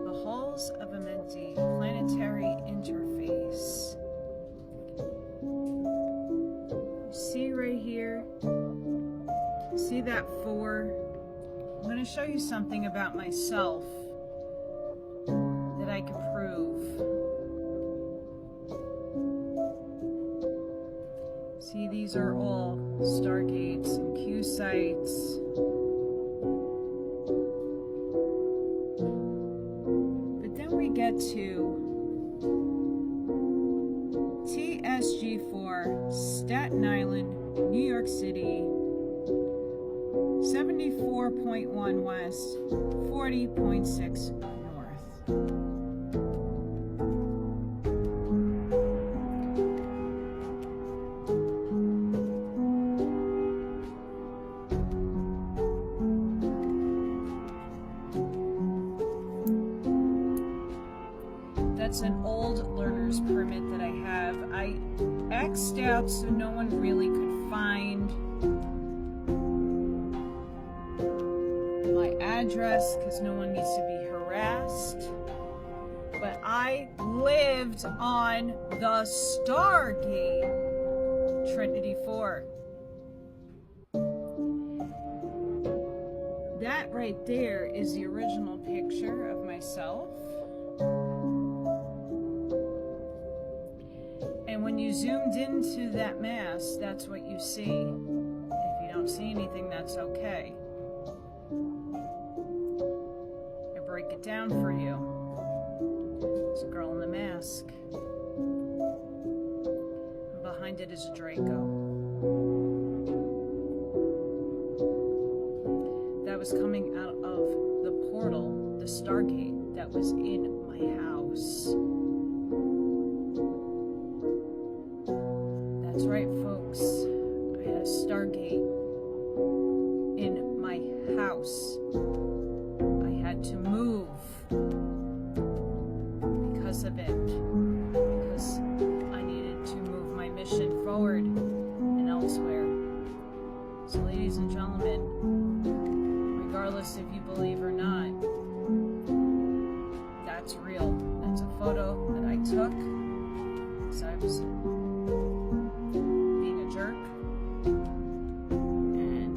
The Halls of Amenti Planetary Interface. See right here? See that 4? I'm going to show you something about myself that I can prove. See, these are all stargates and Q sites. But then we get to TSG4, Staten Island, New York City. 74.1 west, 40.6 north. That's an old learner's permit that I have. I X'd out so no one really could find my address because no one needs to be harassed. But I lived on the Stargate, Trinity 4. That right there is the original picture of myself. And when you zoomed into that mask, that's what you see. If you don't see anything, that's okay. I break it down for you. There's a girl in the mask. And behind it is a Draco. That was coming out of the portal, the Stargate, that was in my house. That's right, folks. I had a Stargate in my house. I had to move because of it. Because I needed to move my mission forward and elsewhere. So, ladies and gentlemen, regardless if you believe or not, that's real. That's a photo that I took because I was being a jerk and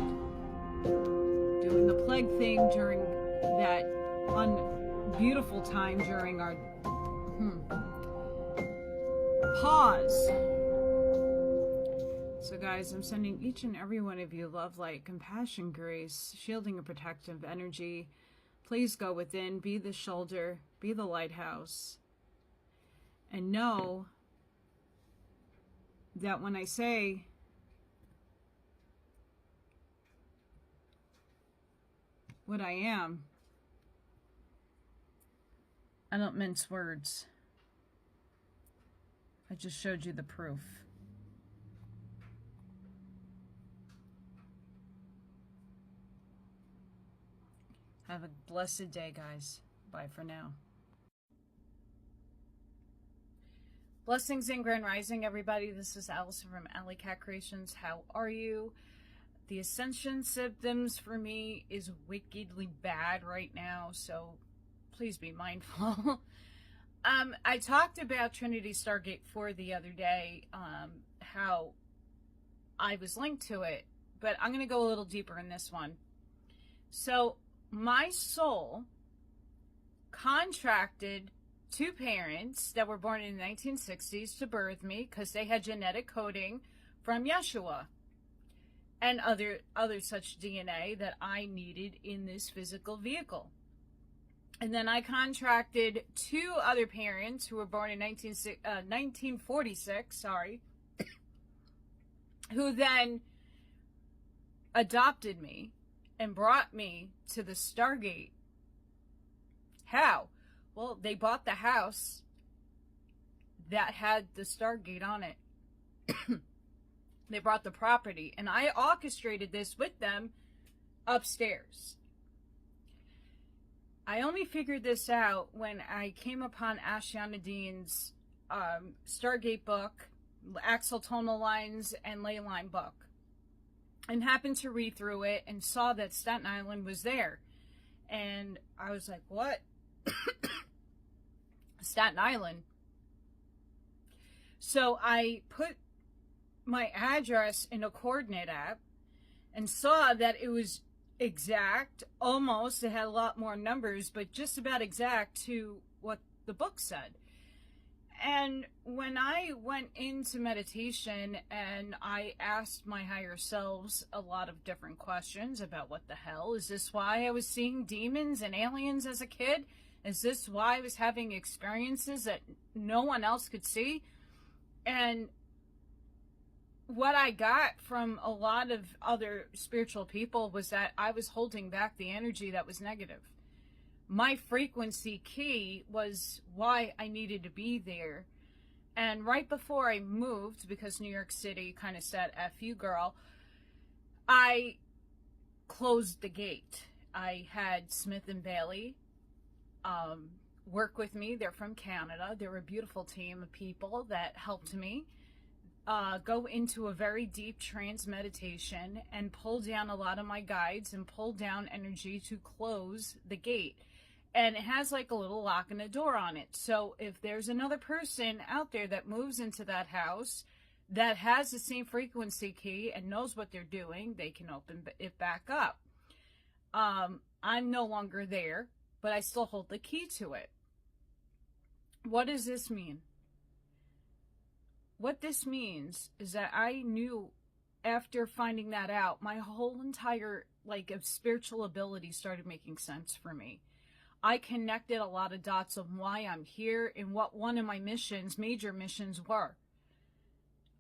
doing the plague thing during that unbeautiful time during our pause. So guys, I'm sending each and every one of you love, light, compassion, grace, shielding and protective energy. Please go within, be the shoulder, be the lighthouse, and know that when I say what I am, I don't mince words. I just showed you the proof. Have a blessed day, guys. Bye for now. Blessings and grand rising, everybody. This is Allison from Alleykat Creations. How are you? The ascension symptoms for me is wickedly bad right now, so please be mindful. I talked about Trinity Stargate 4 the other day, how I was linked to it, but I'm going to go a little deeper in this one. So, my soul contracted two parents that were born in the 1960s to birth me because they had genetic coding from Yeshua and other such DNA that I needed in this physical vehicle. And then I contracted two other parents who were born in 1946, who then adopted me and brought me to the Stargate. How? Well, they bought the house that had the Stargate on it. They brought the property, and I orchestrated this with them upstairs. I only figured this out when I came upon Ashiana Dean's Stargate book, Axel Tonal Lines, and Ley Line book, and happened to read through it and saw that Staten Island was there. And I was like, what? Staten Island. So I put my address in a coordinate app and saw that it was exact, almost. It had a lot more numbers, but just about exact to what the book said. And when I went into meditation and I asked my higher selves a lot of different questions about what the hell, is this why I was seeing demons and aliens as a kid? Is this why I was having experiences that no one else could see? And what I got from a lot of other spiritual people was that I was holding back the energy that was negative. My frequency key was why I needed to be there. And right before I moved, because New York City kind of said, F you, girl, I closed the gate. I had Smith & Bailey work with me. They're from Canada. They're a beautiful team of people that helped me go into a very deep trance meditation and pull down a lot of my guides and pull down energy to close the gate. And it has like a little lock and a door on it. So if there's another person out there that moves into that house that has the same frequency key and knows what they're doing, they can open it back up. I'm no longer there, but I still hold the key to it. What does this mean? What this means is that I knew after finding that out, my whole entire spiritual ability started making sense for me. I connected a lot of dots of why I'm here and what one of my missions, major missions, were.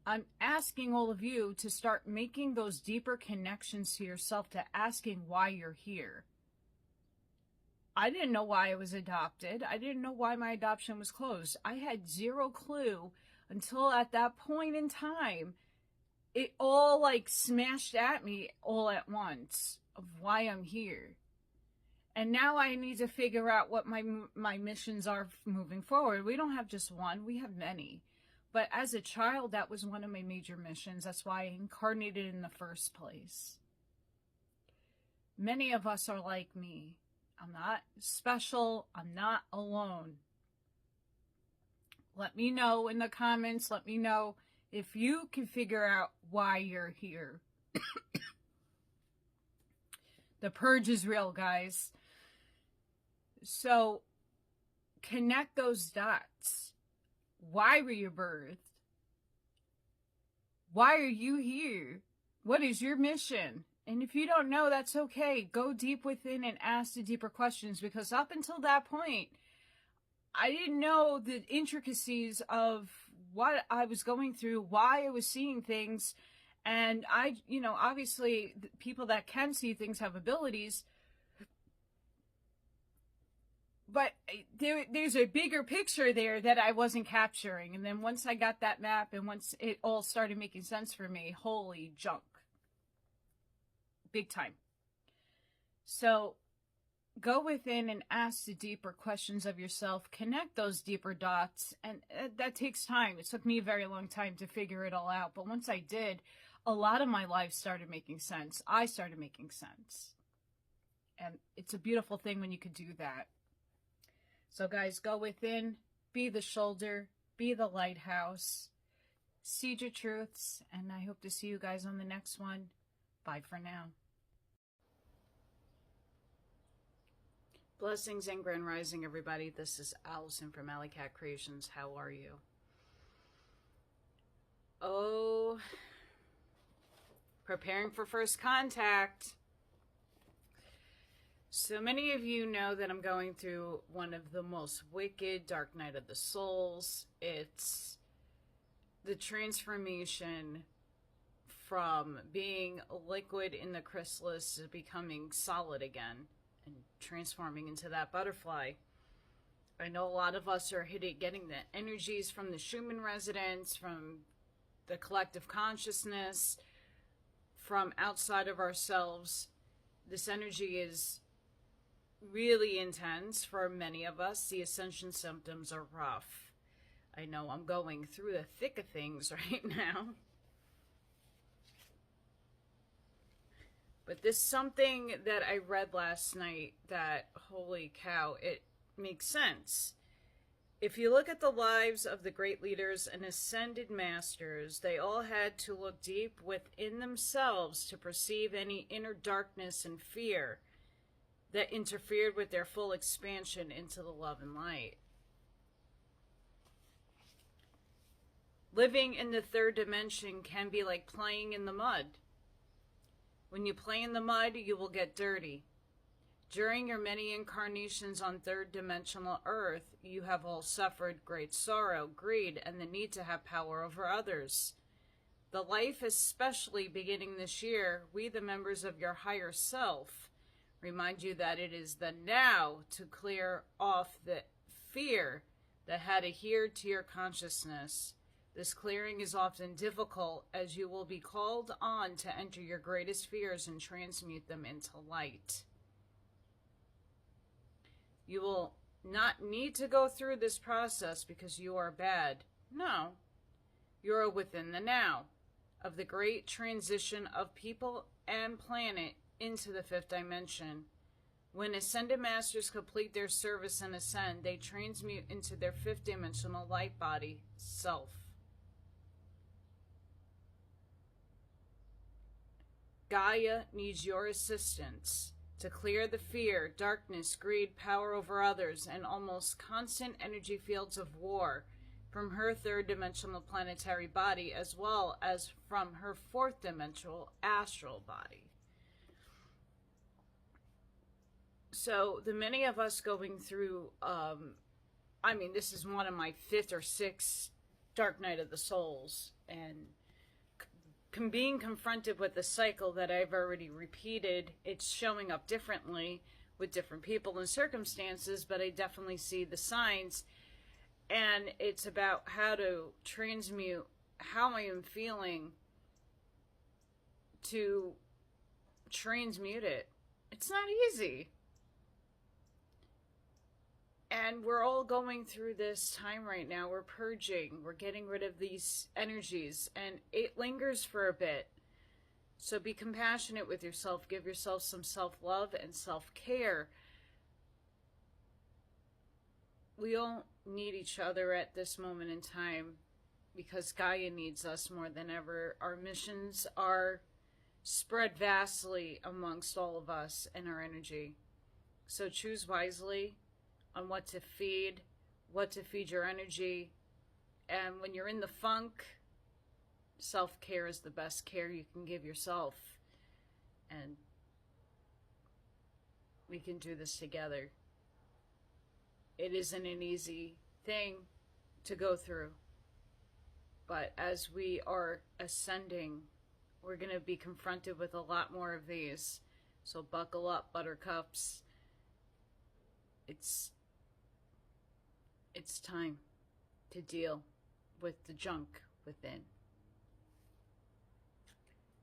I'm asking all of you to start making those deeper connections to yourself, to asking why you're here. I didn't know why I was adopted. I didn't know why my adoption was closed. I had zero clue until at that point in time, it all smashed at me all at once of why I'm here. And now I need to figure out what my missions are moving forward. We don't have just one, we have many. But as a child, that was one of my major missions. That's why I incarnated in the first place. Many of us are like me. I'm not special. I'm not alone. Let me know in the comments. Let me know if you can figure out why you're here. The purge is real, guys. So connect those dots. Why were you birthed? Why are you here? What is your mission? And if you don't know, that's okay. Go deep within and ask the deeper questions, because up until that point, I didn't know the intricacies of what I was going through, why I was seeing things. And obviously people that can see things have abilities, but there's a bigger picture there that I wasn't capturing. And then once I got that map and once it all started making sense for me, holy junk. Big time. So go within and ask the deeper questions of yourself. Connect those deeper dots. And that takes time. It took me a very long time to figure it all out. But once I did, a lot of my life started making sense. I started making sense. And it's a beautiful thing when you can do that. So guys, go within, be the shoulder, be the lighthouse, seed your truths, and I hope to see you guys on the next one. Bye for now. Blessings and grand rising, everybody. This is Allison from Allykat Creations. How are you? Oh, preparing for first contact. So many of you know that I'm going through one of the most wicked dark night of the souls. It's the transformation from being liquid in the chrysalis to becoming solid again and transforming into that butterfly. I know a lot of us are getting the energies from the Schumann resonance, from the collective consciousness, from outside of ourselves. This energy is really intense for many of us. The ascension symptoms are rough. I know I'm going through the thick of things right now. But this is something that I read last night that, holy cow, it makes sense. If you look at the lives of the great leaders and ascended masters, they all had to look deep within themselves to perceive any inner darkness and fear that interfered with their full expansion into the love and light. Living in the third dimension can be like playing in the mud. When you play in the mud, you will get dirty. During your many incarnations on third dimensional Earth, you have all suffered great sorrow, greed, and the need to have power over others. The life, especially beginning this year, we, the members of your higher self, remind you that it is the now to clear off the fear that had adhered to your consciousness. This clearing is often difficult, as you will be called on to enter your greatest fears and transmute them into light. You will not need to go through this process because you are bad. No. You're within the now of the great transition of people and planet into the fifth dimension. When ascended masters complete their service and ascend, they transmute into their fifth dimensional light body, self. Gaia needs your assistance to clear the fear, darkness, greed, power over others, and almost constant energy fields of war from her third dimensional planetary body, as well as from her fourth dimensional astral body. So the many of us going through, this is one of my fifth or sixth Dark Night of the Souls, and being confronted with the cycle that I've already repeated. It's showing up differently with different people and circumstances, but I definitely see the signs, and it's about how to transmute how I am feeling to transmute it. It's not easy. And we're all going through this time right now. We're purging. We're getting rid of these energies. And it lingers for a bit. So be compassionate with yourself. Give yourself some self-love and self-care. We all need each other at this moment in time because Gaia needs us more than ever. Our missions are spread vastly amongst all of us and our energy. So choose wisely on what to feed your energy. And when you're in the funk, self-care is the best care you can give yourself. And we can do this together. It isn't an easy thing to go through. But as we are ascending, we're going to be confronted with a lot more of these. So buckle up, buttercups. It's time to deal with the junk within.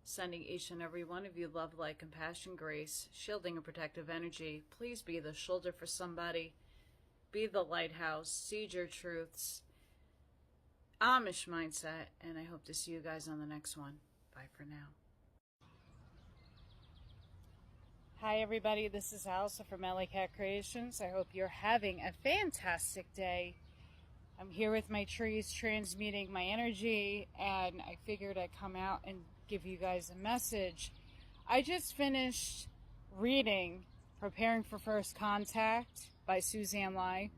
Sending each and every one of you love, light, compassion, grace, shielding and protective energy. Please be the shoulder for somebody. Be the lighthouse. Seed your truths. Amish mindset. And I hope to see you guys on the next one. Bye for now. Hi everybody, this is Alisa from Allykat211. I hope you're having a fantastic day. I'm here with my trees transmuting my energy, and I figured I'd come out and give you guys a message. I just finished reading Preparing for First Contact by Suzanne Lai.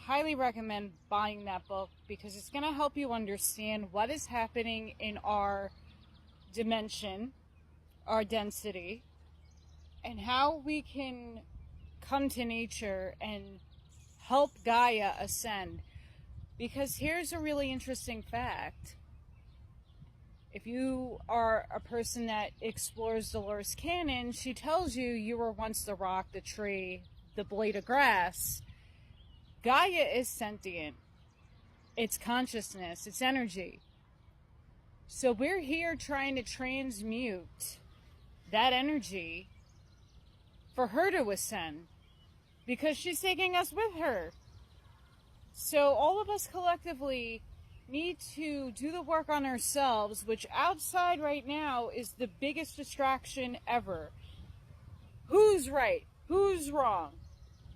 Highly recommend buying that book because it's going to help you understand what is happening in our dimension, our density, and how we can come to nature and help Gaia ascend. Because here's a really interesting fact. If you are a person that explores Dolores Cannon, she tells you you were once the rock, the tree, the blade of grass. Gaia is sentient. It's consciousness. It's energy. So we're here trying to transmute that energy for her to ascend, because she's taking us with her. So all of us collectively need to do the work on ourselves, which outside right now is the biggest distraction ever. Who's right? Who's wrong?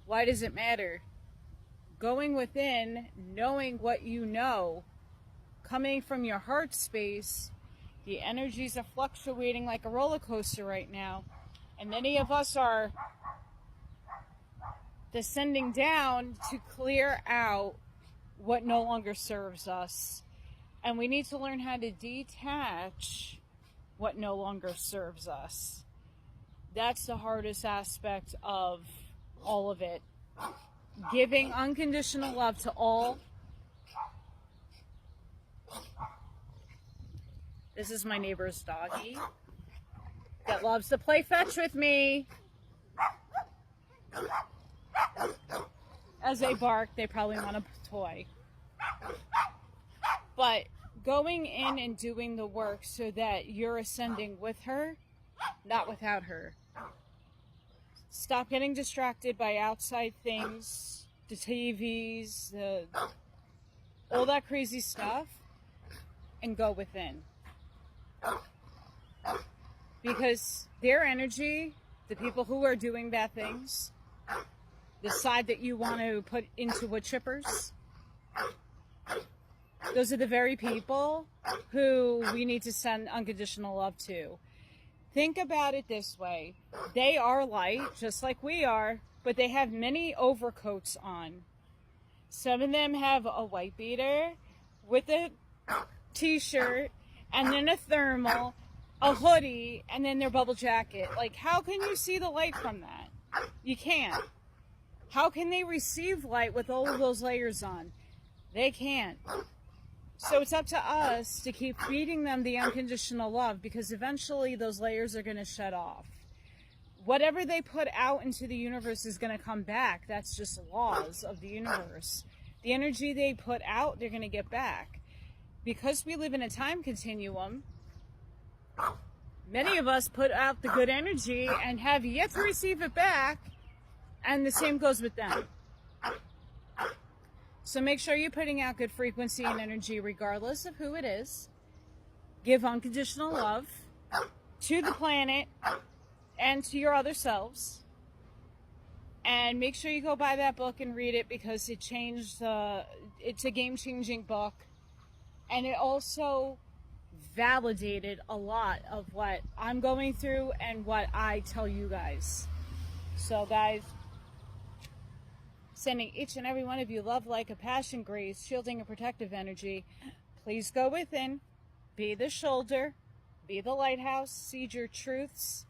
Why does it matter? Going within, knowing what you know, coming from your heart space, the energies are fluctuating like a roller coaster right now. And many of us are descending down to clear out what no longer serves us. And we need to learn how to detach what no longer serves us. That's the hardest aspect of all of it. Giving unconditional love to all. This is my neighbor's doggie that loves to play fetch with me. As they bark, they probably want a toy. But going in and doing the work so that you're ascending with her, not without her. Stop getting distracted by outside things, the TVs, all that crazy stuff, and go within. Because their energy, the people who are doing bad things, the side that you want to put into wood chippers, those are the very people who we need to send unconditional love to. Think about it this way. They are light, just like we are, but they have many overcoats on. Some of them have a white beater with a t-shirt, and then a thermal, a hoodie, and then their bubble jacket. Like, how can you see the light from that? You can't. How can they receive light with all of those layers on? They can't. So it's up to us to keep feeding them the unconditional love, because eventually those layers are going to shut off. Whatever they put out into the universe is going to come back. That's just laws of the universe. The energy they put out, they're going to get back. Because we live in a time continuum, many of us put out the good energy and have yet to receive it back, and the same goes with them. So make sure you're putting out good frequency and energy regardless of who it is. Give unconditional love to the planet and to your other selves. And make sure you go buy that book and read it, because it changed, it's a game-changing book. And it also validated a lot of what I'm going through and what I tell you guys. So guys, sending each and every one of you love, like a passion, grace, shielding, and protective energy. Please go within, be the shoulder, be the lighthouse, seed your truths,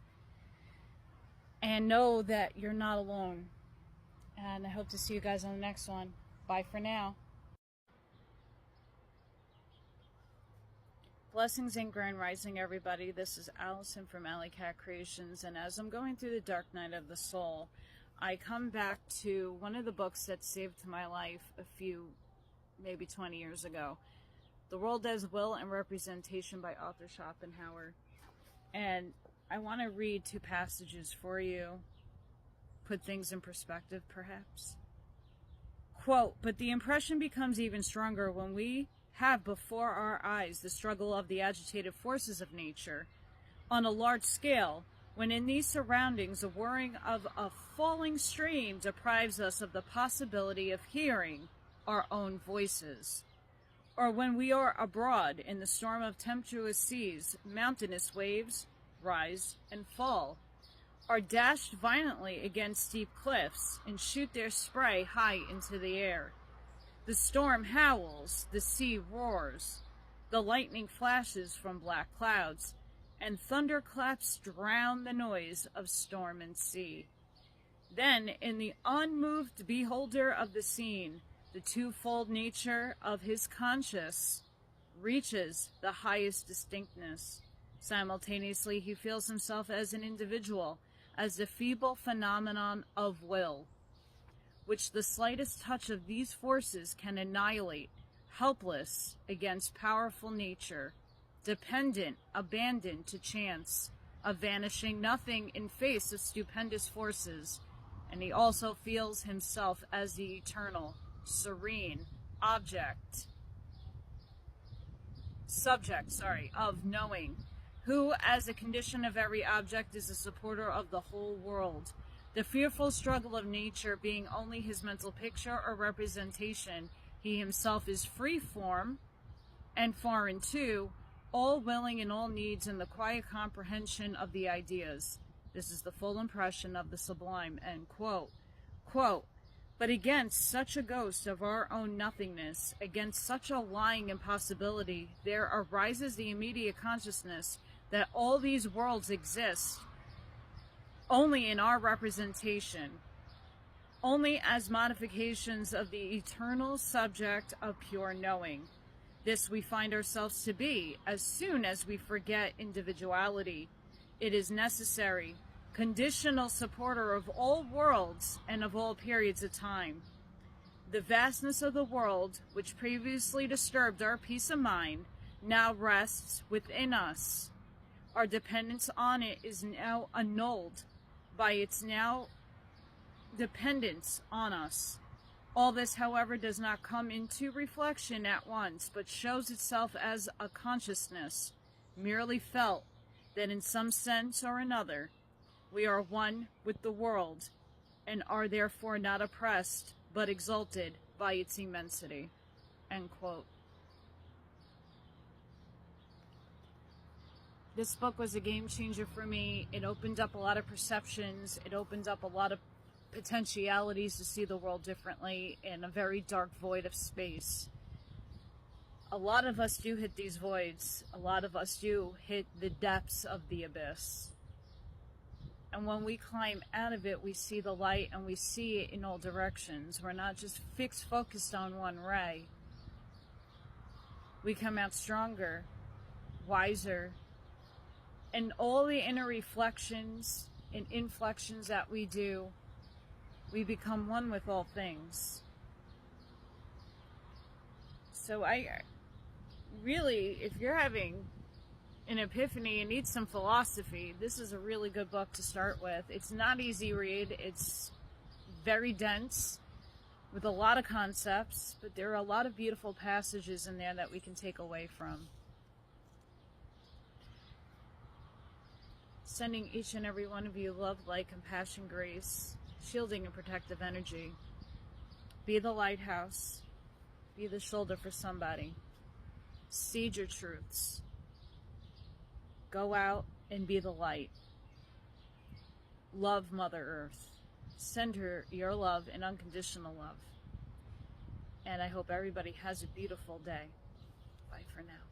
and know that you're not alone. And I hope to see you guys on the next one. Bye for now. Blessings and grand rising, everybody. This is Allison from Allykat Creations, and as I'm going through the dark night of the soul, I come back to one of the books that saved my life a few, maybe 20 years ago. The World as Will and Representation by Arthur Schopenhauer. And I want to read two passages for you, put things in perspective perhaps. Quote, "But the impression becomes even stronger when we have before our eyes the struggle of the agitated forces of nature on a large scale, when in these surroundings the whirring of a falling stream deprives us of the possibility of hearing our own voices. Or when we are abroad in the storm of tempestuous seas, mountainous waves rise and fall, are dashed violently against steep cliffs, and shoot their spray high into the air. The storm howls, the sea roars, the lightning flashes from black clouds, and thunderclaps drown the noise of storm and sea. Then, in the unmoved beholder of the scene, the twofold nature of his conscience reaches the highest distinctness. Simultaneously, he feels himself as an individual, as the feeble phenomenon of will, which the slightest touch of these forces can annihilate, helpless against powerful nature, dependent, abandoned to chance, a vanishing nothing in face of stupendous forces. And he also feels himself as the eternal, serene subject of knowing, who, as a condition of every object, is a supporter of the whole world. The fearful struggle of nature being only his mental picture or representation, he himself is free form and foreign too, all willing in all needs in the quiet comprehension of the ideas. This is the full impression of the sublime." End quote. Quote, "But against such a ghost of our own nothingness, against such a lying impossibility, there arises the immediate consciousness that all these worlds exist only in our representation, only as modifications of the eternal subject of pure knowing. This we find ourselves to be as soon as we forget individuality. It is necessary, conditional supporter of all worlds and of all periods of time. The vastness of the world, which previously disturbed our peace of mind, now rests within us. Our dependence on it is now annulled by its now dependence on us. All this, however, does not come into reflection at once, but shows itself as a consciousness, merely felt, that in some sense or another, we are one with the world, and are therefore not oppressed, but exalted by its immensity." End quote. This book was a game changer for me. It opened up a lot of perceptions. It opened up a lot of potentialities to see the world differently in a very dark void of space. A lot of us do hit these voids. A lot of us do hit the depths of the abyss. And when we climb out of it, we see the light, and we see it in all directions. We're not just focused on one ray. We come out stronger, wiser, and all the inner reflections and inflections that we do, we become one with all things. So I really, if you're having an epiphany and need some philosophy, this is a really good book to start with. It's not easy read. It's very dense with a lot of concepts, but there are a lot of beautiful passages in there that we can take away from. Sending each and every one of you love, light, compassion, grace, shielding and protective energy. Be the lighthouse. Be the shoulder for somebody. Seed your truths. Go out and be the light. Love Mother Earth. Send her your love and unconditional love. And I hope everybody has a beautiful day. Bye for now.